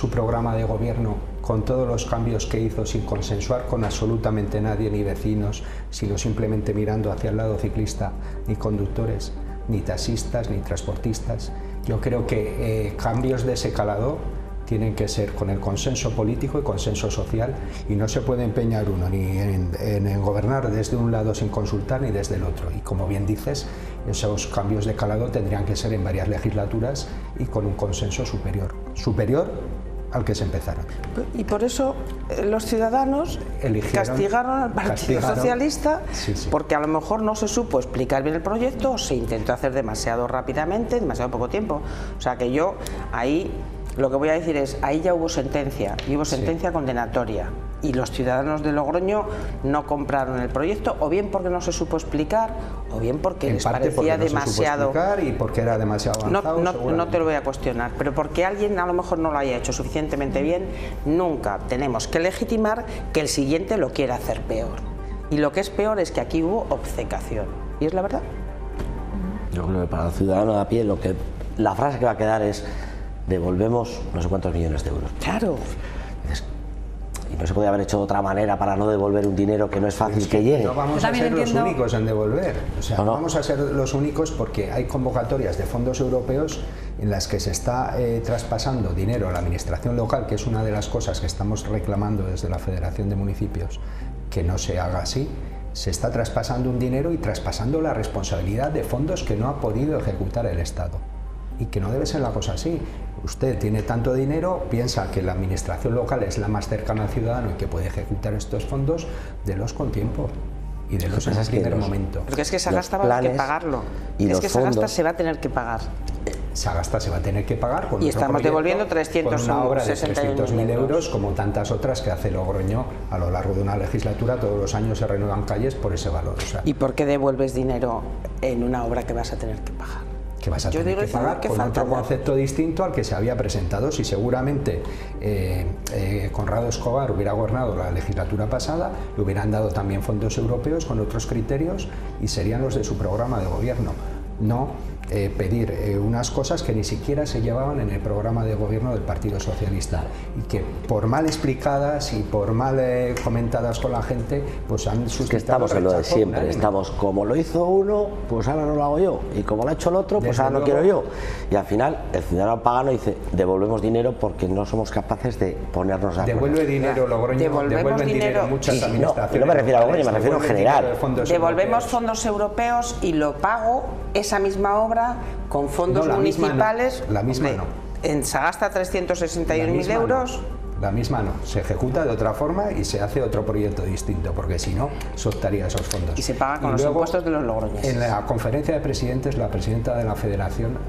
S6: programa de gobierno con todos los cambios que hizo sin consensuar con absolutamente nadie, ni vecinos, sino simplemente mirando hacia el lado ciclista, ni conductores, ni taxistas, ni transportistas? Yo creo que cambios de ese calado tienen que ser con el consenso político y consenso social, y no se puede empeñar uno ni en gobernar desde un lado sin consultar ni desde el otro. Y como bien dices, esos cambios de calado tendrían que ser en varias legislaturas y con un consenso superior al que se empezaron.
S7: Y por eso los ciudadanos castigaron al Partido Socialista, porque a lo mejor no se supo explicar bien el proyecto o se intentó hacer demasiado rápidamente, demasiado poco tiempo. O sea que yo ahí lo que voy a decir es, ahí ya hubo sentencia, y hubo sentencia condenatoria, y los ciudadanos de Logroño no compraron el proyecto, o bien porque no se supo explicar, o bien porque les parecía demasiado...
S6: y porque era demasiado avanzado.
S7: No te lo voy a cuestionar, pero porque alguien a lo mejor no lo haya hecho suficientemente bien, nunca tenemos que legitimar que el siguiente lo quiera hacer peor. Y lo que es peor es que aquí hubo obcecación, y es la verdad.
S8: Yo creo que para el ciudadano de a pie la frase que va a quedar es: devolvemos no sé cuántos millones de euros.
S7: Claro.
S8: Y no se podía haber hecho de otra manera para no devolver un dinero que no es fácil que llegue.
S6: No vamos a ser los únicos en devolver. O sea, no vamos a ser los únicos, porque hay convocatorias de fondos europeos en las que se está traspasando dinero a la administración local, que es una de las cosas que estamos reclamando desde la Federación de Municipios, que no se haga así. Se está traspasando un dinero y traspasando la responsabilidad de fondos que no ha podido ejecutar el Estado. Y que no debe ser la cosa así. Usted tiene tanto dinero, piensa que la administración local es la más cercana al ciudadano y que puede ejecutar estos fondos, délos con tiempo y délos en el primer momento.
S7: Porque es que Sagasta va a tener que pagarlo. Es que Sagasta se va a tener que pagar.
S6: Sagasta se va a tener que pagar con
S7: y estamos devolviendo 300
S6: con una obra de 300.000 euros, como tantas otras que hace Logroño a lo largo de una legislatura. Todos los años se renuevan calles por ese valor. O sea,
S7: ¿y por qué devuelves dinero en una obra que vas a tener que pagar?
S6: Que vas a tener que pagar con otro concepto distinto al que se había presentado. Si seguramente Conrado Escobar hubiera gobernado la legislatura pasada, le hubieran dado también fondos europeos con otros criterios y serían los de su programa de gobierno. No pedir unas cosas que ni siquiera se llevaban en el programa de gobierno del Partido Socialista, y que por mal explicadas y por mal comentadas con la gente, pues han suscitado...
S8: Es que estamos en lo de siempre, estamos como lo hizo uno, pues ahora no lo hago yo, y como lo ha hecho el otro, pues ahora no quiero yo. Y al final el ciudadano pagano dice: devolvemos dinero porque no somos capaces de ponernos a...
S6: Devuelve dinero Logroño, devuelven dinero muchas administraciones.
S8: No me refiero a Logroño, me refiero en general.
S7: Devolvemos fondos europeos y lo pago esa misma obra con fondos municipales.
S6: La misma no.
S7: En Sagasta 361.000 euros.
S6: La misma no, se ejecuta de otra forma y se hace otro proyecto distinto, porque si no, soltaría esos fondos.
S7: Y se paga con los impuestos de los logroñeses.
S6: En la conferencia de presidentes, la presidenta de la Federación,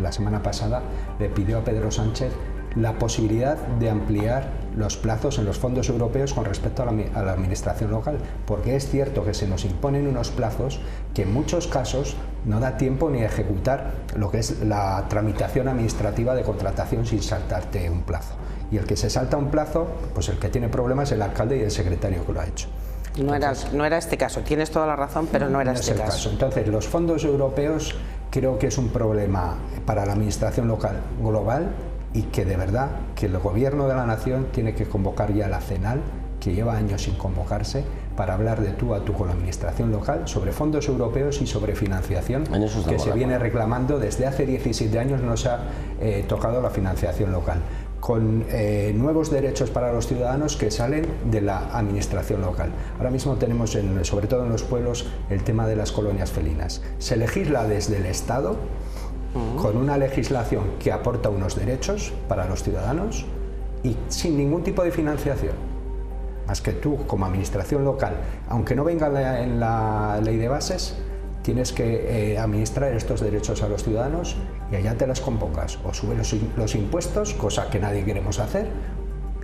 S6: la semana pasada, le pidió a Pedro Sánchez la posibilidad de ampliar los plazos en los fondos europeos con respecto a la administración local, porque es cierto que se nos imponen unos plazos que en muchos casos no da tiempo ni a ejecutar lo que es la tramitación administrativa de contratación sin saltarte un plazo. Y el que se salta un plazo, pues el que tiene problemas es el alcalde y el secretario que lo ha hecho.
S7: No era este caso, tienes toda la razón, pero no era este caso.
S6: Entonces, los fondos europeos creo que es un problema para la administración local global, y que de verdad que el gobierno de la nación tiene que convocar ya la CENAL, que lleva años sin convocarse, para hablar de tú a tú con la administración local sobre fondos europeos y sobre financiación, que se viene reclamando desde hace 17 años. No se ha tocado la financiación local, con nuevos derechos para los ciudadanos que salen de la administración local. Ahora mismo tenemos, sobre todo en los pueblos, el tema de las colonias felinas. Se legisla desde el Estado con una legislación que aporta unos derechos para los ciudadanos y sin ningún tipo de financiación. Más que tú, como administración local, aunque no venga en la ley de bases, tienes que administrar estos derechos a los ciudadanos y allá te las convocas. O subes los impuestos, cosa que nadie queremos hacer,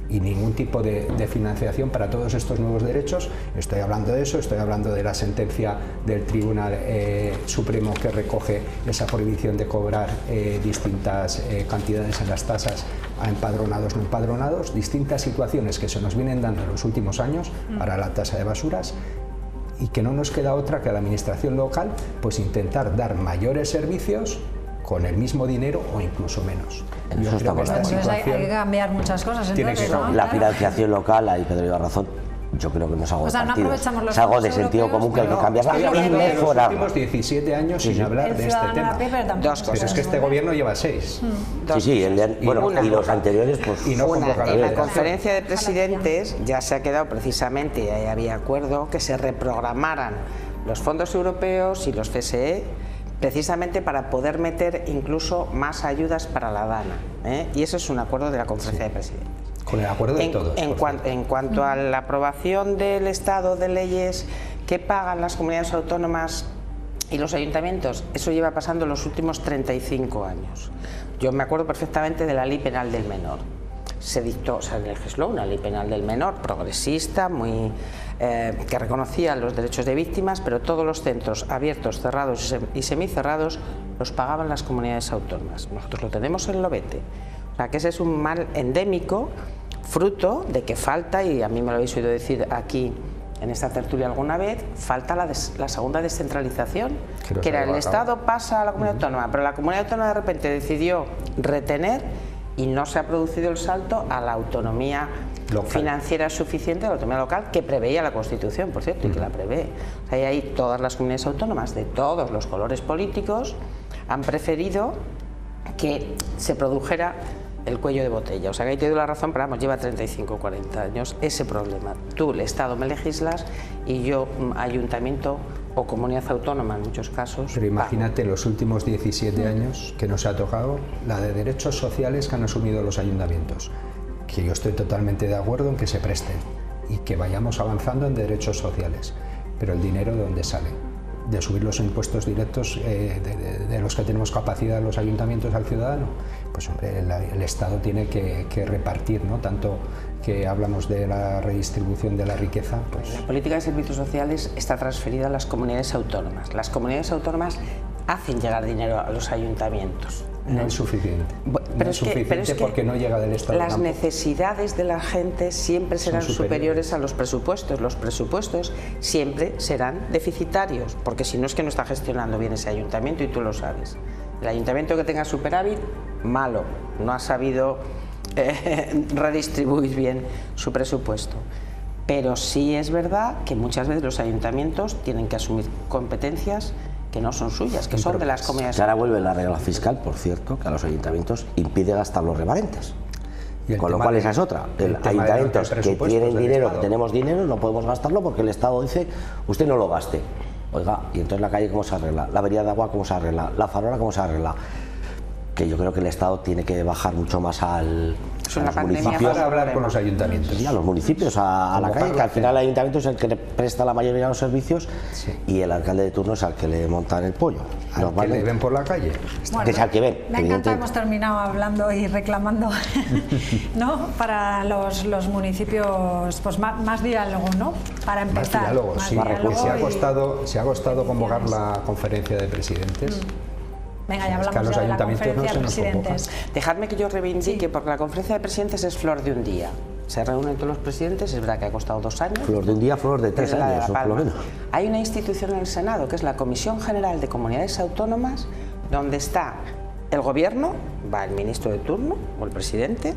S6: y ningún tipo de financiación para todos estos nuevos derechos. Estoy hablando de eso, estoy hablando de la sentencia del Tribunal Supremo que recoge esa prohibición de cobrar distintas cantidades en las tasas a empadronados, no empadronados, distintas situaciones que se nos vienen dando en los últimos años para la tasa de basuras, y que no nos queda otra que a la administración local pues intentar dar mayores servicios con el mismo dinero o incluso menos.
S8: Yo creo que esta
S1: situación hay que cambiar muchas cosas. Entonces, ¿no?
S8: La financiación local, ahí Pedro lleva razón, yo creo que no es algo de
S1: no aprovechamos los
S8: es algo de sentido común que hay que cambiarla y mejorar.
S6: Los últimos 17 años sin hablar de este tema.
S7: Dos cosas.
S6: Pero es que este gobierno lleva 6.
S8: Sí, bueno, y los anteriores pues...
S6: Y no
S7: en la conferencia de presidentes ya se ha quedado precisamente, y ahí había acuerdo, que se reprogramaran los fondos europeos y los FSE precisamente para poder meter incluso más ayudas para la DANA, y eso es un acuerdo de la conferencia de presidentes.
S6: Con el acuerdo de todos.
S7: En cuanto a la aprobación del Estado de leyes que pagan las comunidades autónomas y los ayuntamientos, eso lleva pasando los últimos 35 años. Yo me acuerdo perfectamente de la Ley Penal del Menor. Se dictó, se legisló una Ley Penal del Menor progresista, muy que reconocía los derechos de víctimas, pero todos los centros abiertos, cerrados y semicerrados los pagaban las comunidades autónomas. Nosotros lo tenemos en Lobete. O sea, que ese es un mal endémico, fruto de que falta, y a mí me lo habéis oído decir aquí en esta tertulia alguna vez, falta la segunda descentralización, que era el Estado pasa a la comunidad autónoma, pero la comunidad autónoma de repente decidió retener y no se ha producido el salto a la autonomía financiera suficiente, la autonomía local, que preveía la Constitución, por cierto, y que la prevé. O sea, y ahí todas las comunidades autónomas de todos los colores políticos han preferido que se produjera el cuello de botella. O sea, que ahí te doy la razón, pero vamos, lleva 35 o 40 años ese problema. Tú, el Estado, me legislas y yo, ayuntamiento o comunidad autónoma en muchos casos.
S6: Pero imagínate los últimos 17 años que nos ha tocado, la de derechos sociales que han asumido los ayuntamientos, que yo estoy totalmente de acuerdo en que se presten y que vayamos avanzando en derechos sociales, pero el dinero ¿de dónde sale? De subir los impuestos directos de los que tenemos capacidad los ayuntamientos al ciudadano. Pues hombre, el Estado tiene que repartir, ¿no? Tanto que hablamos de la redistribución de la riqueza, pues...
S7: La política de servicios sociales está transferida a las comunidades autónomas. Las comunidades autónomas hacen llegar dinero a los ayuntamientos.
S6: No es suficiente. No es suficiente porque no llega del Estado.
S7: Las necesidades de la gente siempre serán superiores a los presupuestos. Los presupuestos siempre serán deficitarios, porque si no es que no está gestionando bien ese ayuntamiento, y tú lo sabes. El ayuntamiento que tenga superávit, malo, no ha sabido redistribuir bien su presupuesto. Pero sí es verdad que muchas veces los ayuntamientos tienen que asumir competencias que no son suyas, que son de las comunidades.
S8: Ahora vuelve la regla fiscal, por cierto, que a los ayuntamientos impide gastar los remanentes. Con lo cual esa es otra. Ayuntamientos que tienen dinero, que tenemos dinero, no podemos gastarlo porque el Estado dice, usted no lo gaste. Oiga, y entonces la calle ¿cómo se arregla? La avería de agua ¿cómo se arregla? La farola ¿cómo se arregla? Que yo creo que el Estado tiene que bajar mucho más a los municipios.
S6: Para hablar con los ayuntamientos.
S8: Sí, a los municipios, a la calle, que al final el ayuntamiento es el que le presta la mayoría de los servicios, sí, y el alcalde de turno es al que le montan el pollo.
S6: Al que le ven por la calle.
S1: Bueno,
S8: que es al que ven.
S1: Me encanta, hemos terminado hablando y reclamando ¿no? Para los municipios, pues más diálogo, ¿no? Para empezar.
S6: Más diálogo, sí. Se ha costado convocar la conferencia de presidentes.
S1: Venga, ya hablamos ya de la conferencia de presidentes.
S7: Dejadme que yo reivindique, porque la conferencia de presidentes es flor de un día. Se reúnen todos los presidentes, es verdad que ha costado 2 años.
S8: Flor de un día, flor de 3 años, por lo menos.
S7: Hay una institución en el Senado, que es la Comisión General de Comunidades Autónomas, donde está el gobierno, va el ministro de turno o el presidente,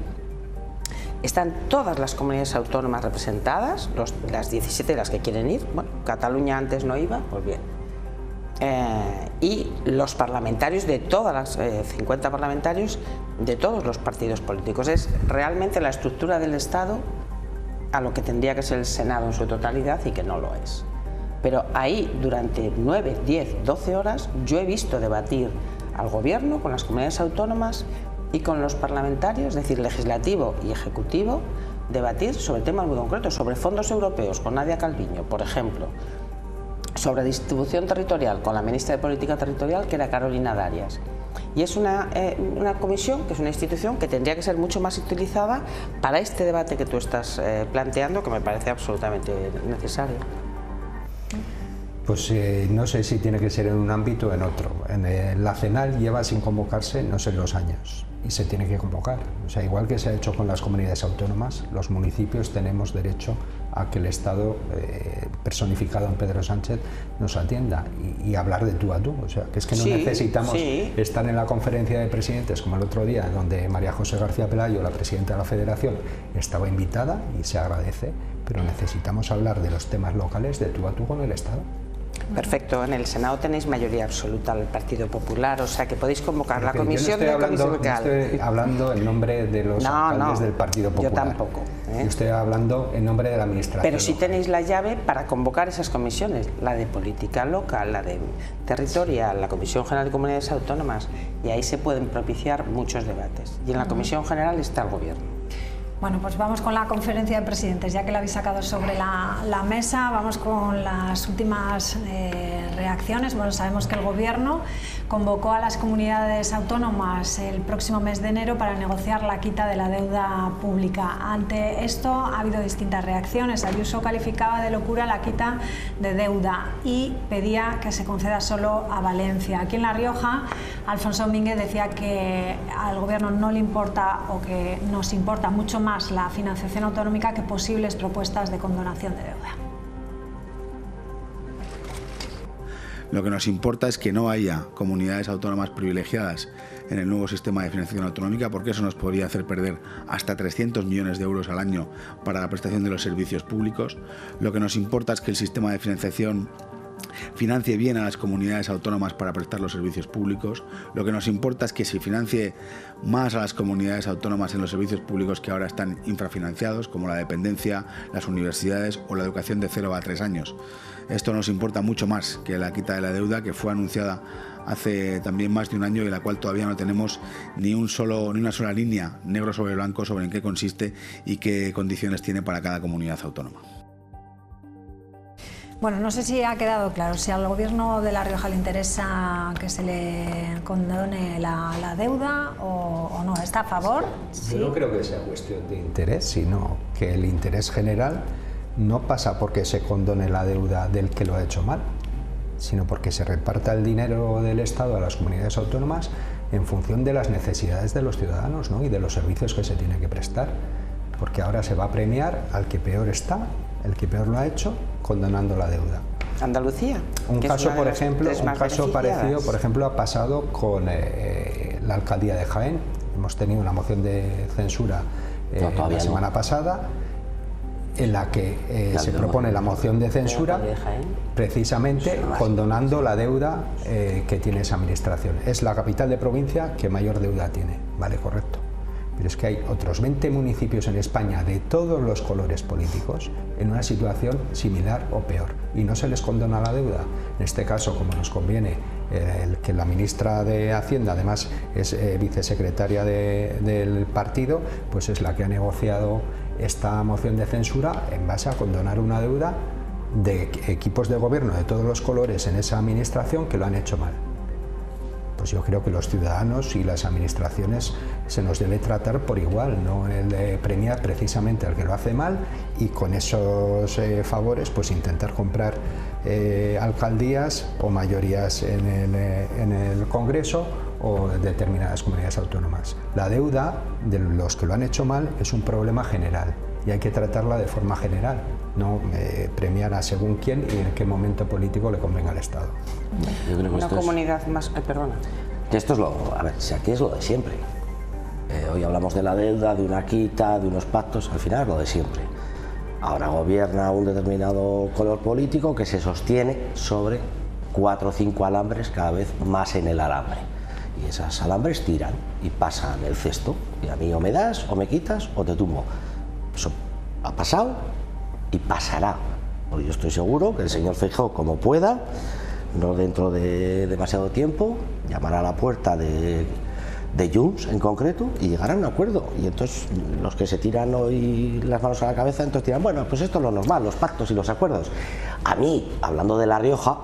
S7: están todas las comunidades autónomas representadas, las 17 las que quieren ir, bueno, Cataluña antes no iba, pues bien, y los parlamentarios de todas las 50 parlamentarios de todos los partidos políticos. Es realmente la estructura del Estado a lo que tendría que ser el Senado en su totalidad y que no lo es. Pero ahí durante 9, 10, 12 horas yo he visto debatir al gobierno con las comunidades autónomas y con los parlamentarios, es decir, legislativo y ejecutivo, debatir sobre temas muy concretos, sobre fondos europeos con Nadia Calviño, por ejemplo, sobre distribución territorial con la ministra de Política Territorial, que era Carolina Darias. Y es una comisión, que es una institución que tendría que ser mucho más utilizada para este debate que tú estás planteando, que me parece absolutamente necesario.
S6: Pues no sé si tiene que ser en un ámbito o en otro. La CENAL lleva sin convocarse no sé los años y se tiene que convocar. O sea, igual que se ha hecho con las comunidades autónomas, los municipios tenemos derecho a que el Estado personificado en Pedro Sánchez nos atienda y hablar de tú a tú. O sea, que es que no necesitamos estar en la conferencia de presidentes como el otro día, donde María José García Pelayo, la presidenta de la Federación, estaba invitada y se agradece, pero necesitamos hablar de los temas locales de tú a tú con el Estado.
S7: Perfecto, en el Senado tenéis mayoría absoluta del Partido Popular, o sea que podéis convocar la comisión de comisión local.
S6: No estoy hablando en nombre de los alcaldes del Partido Popular.
S7: Yo tampoco.
S6: Yo estoy hablando en nombre de la administración.
S7: Pero sí tenéis la llave para convocar esas comisiones, la de política local, la de territorial, la Comisión General de Comunidades Autónomas, y ahí se pueden propiciar muchos debates. Y en la Comisión General está el Gobierno.
S1: Bueno, pues vamos con la conferencia de presidentes, ya que la habéis sacado sobre la mesa, vamos con las últimas reacciones. Bueno, sabemos que el Gobierno convocó a las comunidades autónomas el próximo mes de enero para negociar la quita de la deuda pública. Ante esto ha habido distintas reacciones. Ayuso calificaba de locura la quita de deuda y pedía que se conceda solo a Valencia. Aquí en La Rioja, Alfonso Domínguez decía que al Gobierno no le importa, o que nos importa mucho más la financiación autonómica que posibles propuestas de condonación de deuda.
S9: Lo que nos importa es que no haya comunidades autónomas privilegiadas en el nuevo sistema de financiación autonómica, porque eso nos podría hacer perder hasta 300 millones de euros al año para la prestación de los servicios públicos. Lo que nos importa es que el sistema de financiación financie bien a las comunidades autónomas para prestar los servicios públicos. Lo que nos importa es que se financie más a las comunidades autónomas en los servicios públicos que ahora están infrafinanciados, como la dependencia, las universidades o la educación de 0 a 3 años. Esto nos importa mucho más que la quita de la deuda, que fue anunciada hace también más de un año y la cual todavía no tenemos ni una sola línea negro sobre blanco sobre en qué consiste y qué condiciones tiene para cada comunidad autónoma.
S1: Bueno, no sé si ha quedado claro si al Gobierno de La Rioja le interesa que se le condone la deuda o no. ¿Está a favor?
S6: Yo no creo que sea cuestión de interés, sino que el interés general no pasa porque se condone la deuda del que lo ha hecho mal, sino porque se reparta el dinero del Estado a las comunidades autónomas en función de las necesidades de los ciudadanos, ¿no? Y de los servicios que se tiene que prestar. Porque ahora se va a premiar al que peor está, el que peor lo ha hecho, condonando la deuda.
S7: Andalucía.
S6: Un caso, por ejemplo, un caso parecido, por ejemplo, ha pasado con la alcaldía de Jaén. Hemos tenido una moción de censura la semana pasada, en la que se propone la moción de censura precisamente condonando la deuda que tiene esa administración. Es la capital de provincia que mayor deuda tiene, vale, correcto. Pero es que hay otros 20 municipios en España de todos los colores políticos en una situación similar o peor y no se les condona la deuda. En este caso, como nos conviene, el que la ministra de Hacienda además es vicesecretaria del partido, pues es la que ha negociado esta moción de censura en base a condonar una deuda de equipos de gobierno de todos los colores en esa administración que lo han hecho mal. Pues yo creo que los ciudadanos y las administraciones se nos debe tratar por igual, no el de premiar precisamente al que lo hace mal y con esos favores pues intentar comprar alcaldías o mayorías en el Congreso o determinadas comunidades autónomas. La deuda de los que lo han hecho mal es un problema general y hay que tratarla de forma general, no premiar a según quién y en qué momento político le convenga al Estado.
S7: Yo creo que una comunidad más... perdona.
S8: Que esto es a ver, si aquí es lo de siempre. Hoy hablamos de la deuda, de una quita, de unos pactos, al final lo de siempre. Ahora gobierna un determinado color político que se sostiene sobre 4 o 5 alambres cada vez más en el alambre. Y esos alambres tiran y pasan el cesto. Y a mí o me das, o me quitas, o te tumbo. Eso ha pasado y pasará. Porque yo estoy seguro que el señor Feijóo, como pueda, no dentro de demasiado tiempo, llamará a la puerta de Junts en concreto y llegará a un acuerdo. Y entonces los que se tiran hoy las manos a la cabeza, entonces dirán, bueno, pues esto es lo normal, los pactos y los acuerdos. A mí, hablando de La Rioja,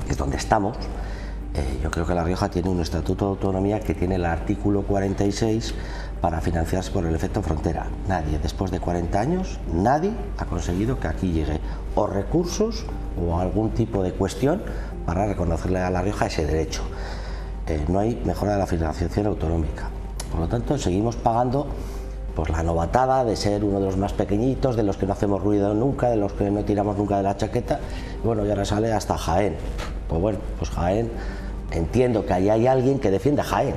S8: que es donde estamos, yo creo que La Rioja tiene un estatuto de autonomía que tiene el artículo 46 para financiarse por el efecto frontera. Nadie, después de 40 años, nadie ha conseguido que aquí llegue o recursos o algún tipo de cuestión para reconocerle a La Rioja ese derecho. No hay mejora de la financiación autonómica. Por lo tanto, seguimos pagando pues la novatada de ser uno de los más pequeñitos, de los que no hacemos ruido nunca, de los que no tiramos nunca de la chaqueta. Y bueno, y ahora sale hasta Jaén. Pues bueno, pues Jaén, entiendo que ahí hay alguien que defiende a Jaén.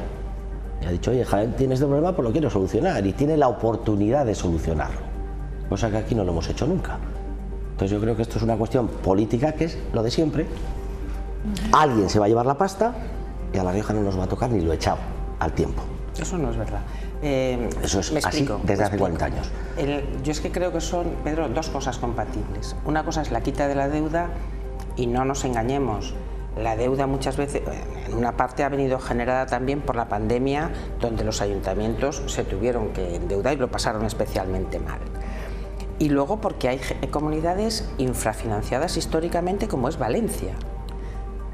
S8: Y ha dicho, oye, Jaén tiene este problema, pues lo quiero solucionar. Y tiene la oportunidad de solucionarlo. Cosa que aquí no lo hemos hecho nunca. Entonces yo creo que esto es una cuestión política, que es lo de siempre. Alguien se va a llevar la pasta y a La Rioja no nos va a tocar ni lo echado al tiempo.
S7: Eso no es verdad.
S8: Eso es así desde hace 40 años.
S7: Yo es que creo que son, Pedro, dos cosas compatibles. Una cosa es la quita de la deuda y no nos engañemos. La deuda muchas veces, en una parte ha venido generada también por la pandemia, donde los ayuntamientos se tuvieron que endeudar y lo pasaron especialmente mal. Y luego porque hay comunidades infrafinanciadas históricamente, como es Valencia.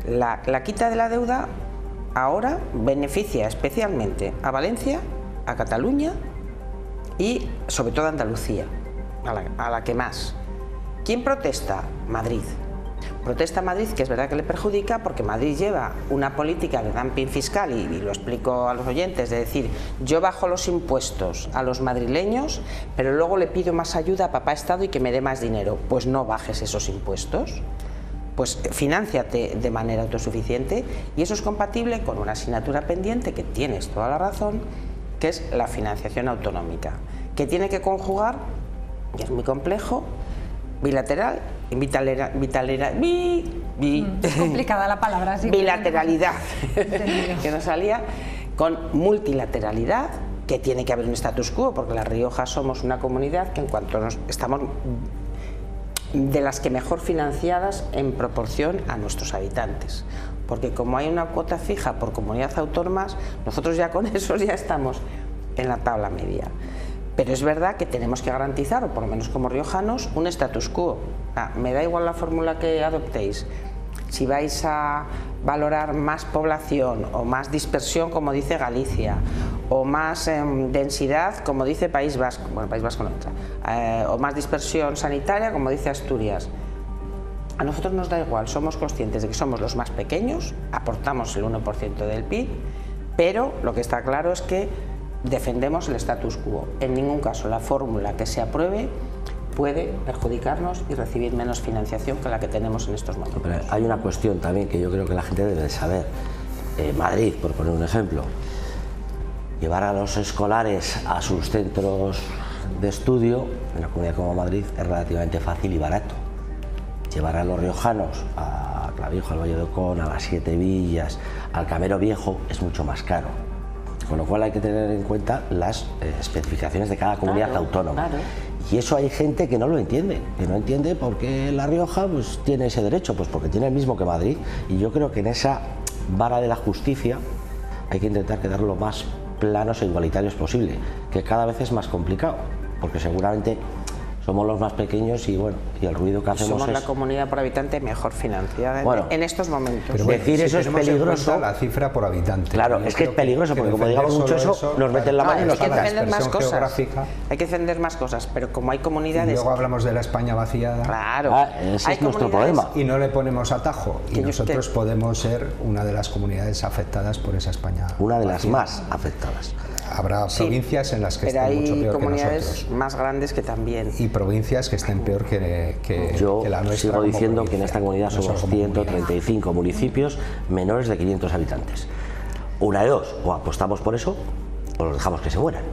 S7: La quita de la deuda ahora beneficia especialmente a Valencia, a Cataluña y sobre todo a Andalucía, a la que más. ¿Quién protesta? Madrid. Protesta Madrid, que es verdad que le perjudica, porque Madrid lleva una política de dumping fiscal, y lo explico a los oyentes, de decir, yo bajo los impuestos a los madrileños, pero luego le pido más ayuda a papá Estado y que me dé más dinero. Pues no bajes esos impuestos. Pues finánciate de manera autosuficiente, y eso es compatible con una asignatura pendiente, que tienes toda la razón, que es la financiación autonómica, que tiene que conjugar, y es muy complejo, bilateral,
S1: es complicada la palabra, sí,
S7: bilateralidad, que no salía, con multilateralidad, que tiene que haber un status quo, porque La Rioja somos una comunidad que en cuanto estamos de las que mejor financiadas en proporción a nuestros habitantes, porque como hay una cuota fija por comunidad autónomas, nosotros ya con eso ya estamos en la tabla media. Pero es verdad que tenemos que garantizar, o por lo menos como riojanos, un status quo. Me da igual la fórmula que adoptéis. Si vais a valorar más población o más dispersión, como dice Galicia, o más densidad, como dice País Vasco, bueno, País Vasco no entra, o más dispersión sanitaria, como dice Asturias. A nosotros nos da igual, somos conscientes de que somos los más pequeños, aportamos el 1% del PIB, pero lo que está claro es que defendemos el status quo. En ningún caso la fórmula que se apruebe puede perjudicarnos y recibir menos financiación que la que tenemos en estos momentos.
S8: Pero hay una cuestión también que yo creo que la gente debe de saber. Madrid, por poner un ejemplo, llevar a los escolares a sus centros de estudio en una comunidad como Madrid es relativamente fácil y barato. Llevar a los riojanos a Clavijo, al Valle de Ocón, a las Siete Villas, al Camero Viejo es mucho más caro. Con lo cual hay que tener en cuenta las especificaciones de cada comunidad autónoma. Claro. Y eso hay gente que no lo entiende, por qué La Rioja pues tiene ese derecho, pues porque tiene el mismo que Madrid. Y yo creo que en esa vara de la justicia hay que intentar quedar lo más planos e igualitarios posible, que cada vez es más complicado, porque seguramente somos los más pequeños y bueno, y el ruido que hacemos
S7: somos la comunidad por habitante mejor financiada en estos momentos.
S6: Pero bueno,
S8: decir eso es peligroso.
S6: La cifra por habitante.
S8: Claro, es que es peligroso, porque como digamos mucho eso, nos meten la mano y nos quitan.
S7: Hay que defender más cosas. Hay que defender más cosas, pero como hay comunidades.
S6: Y luego hablamos de la España vaciada.
S7: Claro,
S8: ese es nuestro problema.
S6: Y no le ponemos atajo. Y nosotros podemos ser una de las comunidades afectadas por esa España.
S8: Una de las más afectadas.
S6: Habrá provincias en las que estén mucho peor que nosotros.
S7: Pero hay comunidades más grandes que también.
S6: Y provincias que estén peor que la nuestra.
S8: Yo sigo diciendo que en esta comunidad somos 135 municipios menores de 500 habitantes. Una de dos, o apostamos por eso, o los dejamos que se mueran.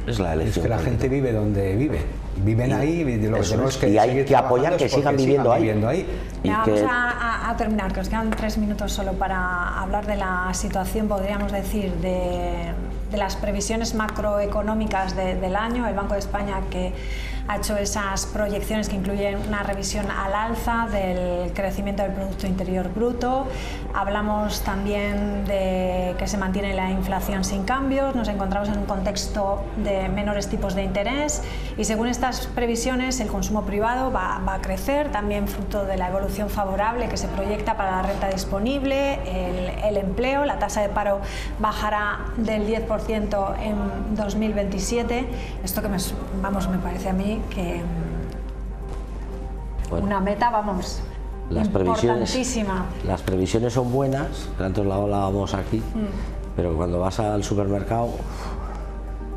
S8: Es la elección.
S6: Es que la gente vive donde vive. Viven ahí, lo que tenemos
S8: y hay que apoyar que sigan viviendo ahí.
S1: Vamos a terminar, que os quedan 3 minutos solo para hablar de la situación, podríamos decir, de las previsiones macroeconómicas del año. El Banco de España, que ha hecho esas proyecciones que incluyen una revisión al alza del crecimiento del Producto Interior Bruto. Hablamos también de que se mantiene la inflación sin cambios, nos encontramos en un contexto de menores tipos de interés y según estas previsiones el consumo privado va a crecer, también fruto de la evolución favorable que se proyecta para la renta disponible, el empleo, la tasa de paro bajará del 10% en 2027. Esto que me parece a mí que una meta, importantísima.
S8: Las previsiones son buenas, que antes lo hablábamos aquí, pero cuando vas al supermercado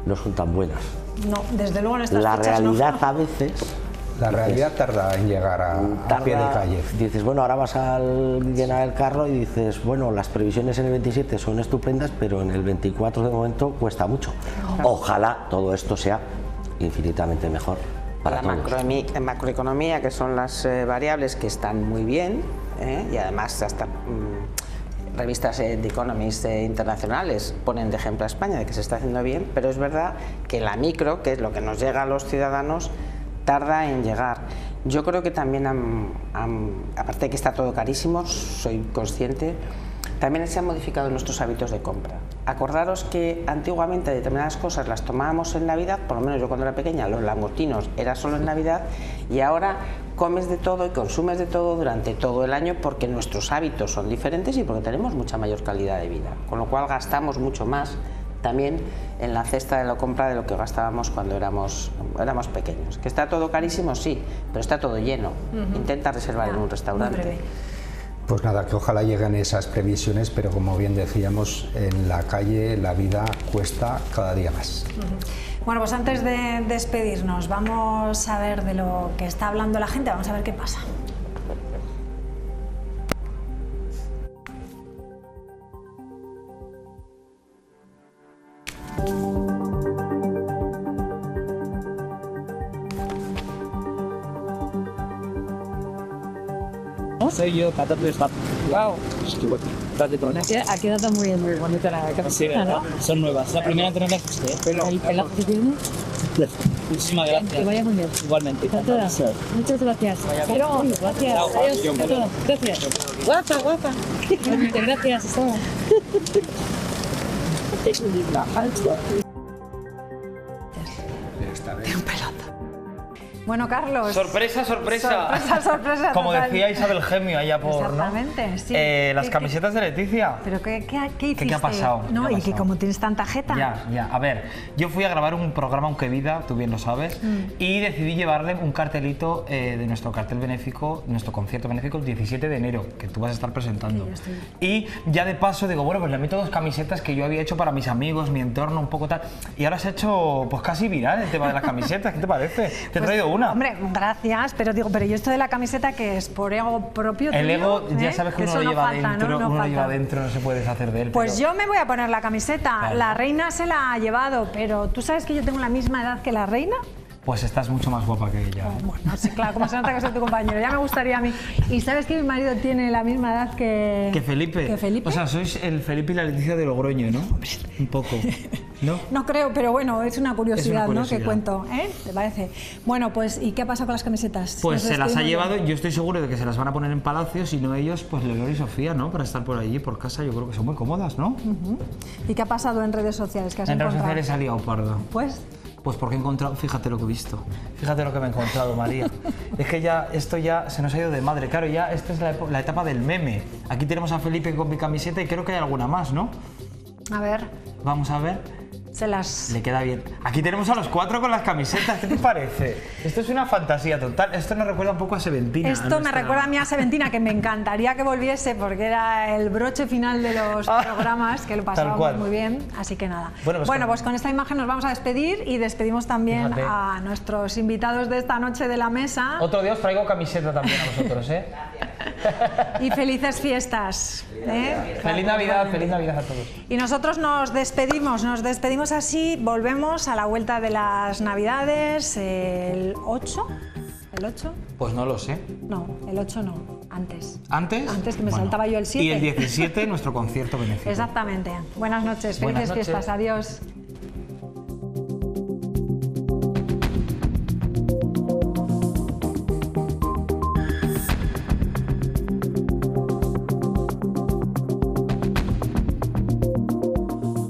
S8: no son tan buenas.
S1: No, desde luego en estas
S8: la
S1: fechas
S8: realidad
S1: no.
S8: A veces...
S6: La realidad tarda en llegar a pie de calle.
S8: Dices, bueno, ahora vas a llenar el carro y dices, bueno, las previsiones en el 27 son estupendas, pero en el 24 de momento cuesta mucho. Ojalá todo esto sea infinitamente mejor para todos.
S7: La macroeconomía, que son las variables que están muy bien, y además hasta revistas de Economist internacionales ponen de ejemplo a España de que se está haciendo bien, pero es verdad que la micro, que es lo que nos llega a los ciudadanos, tarda en llegar. Yo creo que también, aparte de que está todo carísimo, soy consciente, también se han modificado nuestros hábitos de compra. Acordaros que antiguamente determinadas cosas las tomábamos en Navidad, por lo menos yo cuando era pequeña, los langostinos era solo en Navidad, y ahora comes de todo y consumes de todo durante todo el año porque nuestros hábitos son diferentes y porque tenemos mucha mayor calidad de vida, con lo cual gastamos mucho más también en la cesta de la compra de lo que gastábamos cuando éramos pequeños. ¿Que está todo carísimo? Sí, pero está todo lleno. Intenta reservar en un restaurante.
S6: Pues nada, que ojalá lleguen esas previsiones, pero como bien decíamos, en la calle la vida cuesta cada día más.
S1: Bueno, pues antes de despedirnos, vamos a ver de lo que está hablando la gente, vamos a ver qué pasa.
S10: Soy yo, 14 está. Wow. Ha quedado muy bonita la casa. Sí, ¿no? Son nuevas. La primera en tenerla es usted. ¿El que tiene? Muchísimas gracias. Que vaya muy bien. Igualmente. Muchas gracias. Pero, gracias. Adiós. Gracias. Guapa, guapa. Gracias.
S1: Tiene un pelota. Bueno, Carlos.
S11: Sorpresa, sorpresa.
S1: Sorpresa, sorpresa.
S11: Como
S1: total.
S11: decía Isabel Gemio allá por,
S1: exactamente,
S11: ¿no?
S1: Sí.
S11: Las camisetas de Leticia.
S1: ¿Pero qué hiciste?
S11: ¿Qué ha pasado?
S1: No,
S11: ¿Qué ha
S1: y que como tienes tanta jeta.
S11: Ya. A ver, yo fui a grabar un programa, Aunque Vida, tú bien lo sabes, y decidí llevarle un cartelito de nuestro cartel benéfico, nuestro concierto benéfico el 17 de enero, que tú vas a estar presentando.
S1: Sí,
S11: y ya de paso digo, bueno, pues le meto 2 camisetas que yo había hecho para mis amigos, mi entorno, un poco tal. Y ahora se ha hecho pues casi viral el tema de las camisetas. ¿Qué te parece? Te he traído una.
S1: Hombre, gracias, pero yo esto de la camiseta que es por ego propio.
S11: El ego,
S1: tuyo,
S11: ya sabes que uno lo lleva dentro, no se puede deshacer de él.
S1: Pues pero... yo me voy a poner la camiseta. Vale. La reina se la ha llevado, pero ¿tú sabes que yo tengo la misma edad que la reina?
S11: Pues estás mucho más guapa que ella.
S1: Bueno, sí, claro, como se nota que soy tu compañero, ya me gustaría a mí. ¿Y sabes que mi marido tiene la misma edad que
S11: Felipe?
S1: ¿Que Felipe?
S11: O sea, sois el Felipe y la Leticia de Logroño, ¿no? Un poco, ¿no?
S1: No creo, pero bueno, es una curiosidad,
S11: ¿no?
S1: Que cuento, ¿eh? ¿Te parece? Bueno, pues, ¿y qué ha pasado con las camisetas?
S11: Pues se las ha llevado, yo estoy seguro de que se las van a poner en Palacio, si no ellos, pues Leonor y Sofía, ¿no? Para estar por allí, por casa, yo creo que son muy cómodas, ¿no?
S1: ¿Y qué ha pasado en redes sociales? ¿Qué has encontrado?
S11: En redes sociales ha liado parda.
S1: Pues
S11: porque he encontrado, fíjate lo que he visto, fíjate lo que me he encontrado, María. Es que ya, esto ya se nos ha ido de madre. Claro, ya esta es la etapa del meme. Aquí tenemos a Felipe con mi camiseta y creo que hay alguna más, ¿no?
S1: A ver.
S11: Vamos a ver. Le queda bien. Aquí tenemos a los 4 con las camisetas. ¿Qué te parece? Esto es una fantasía total. Esto nos recuerda un poco a Seventina.
S1: Esto me recuerda a mí a Seventina, que me encantaría que volviese porque era el broche final de los programas, que lo pasábamos muy bien. Así que nada. Bueno, pues con esta imagen nos vamos a despedir y despedimos también a nuestros invitados de esta noche de la mesa.
S11: Otro día os traigo camiseta también a vosotros, ¿eh?
S1: Y felices fiestas.
S11: Feliz Navidad a todos.
S1: Y nosotros nos despedimos así, volvemos a la vuelta de las Navidades el 8. ¿El 8?
S11: Pues no lo sé.
S1: No, el 8 no, antes.
S11: ¿Antes?
S1: Antes, que me saltaba yo el 7.
S11: Y el 17 nuestro concierto benéfico.
S1: Exactamente. Buenas noches, felices fiestas, adiós.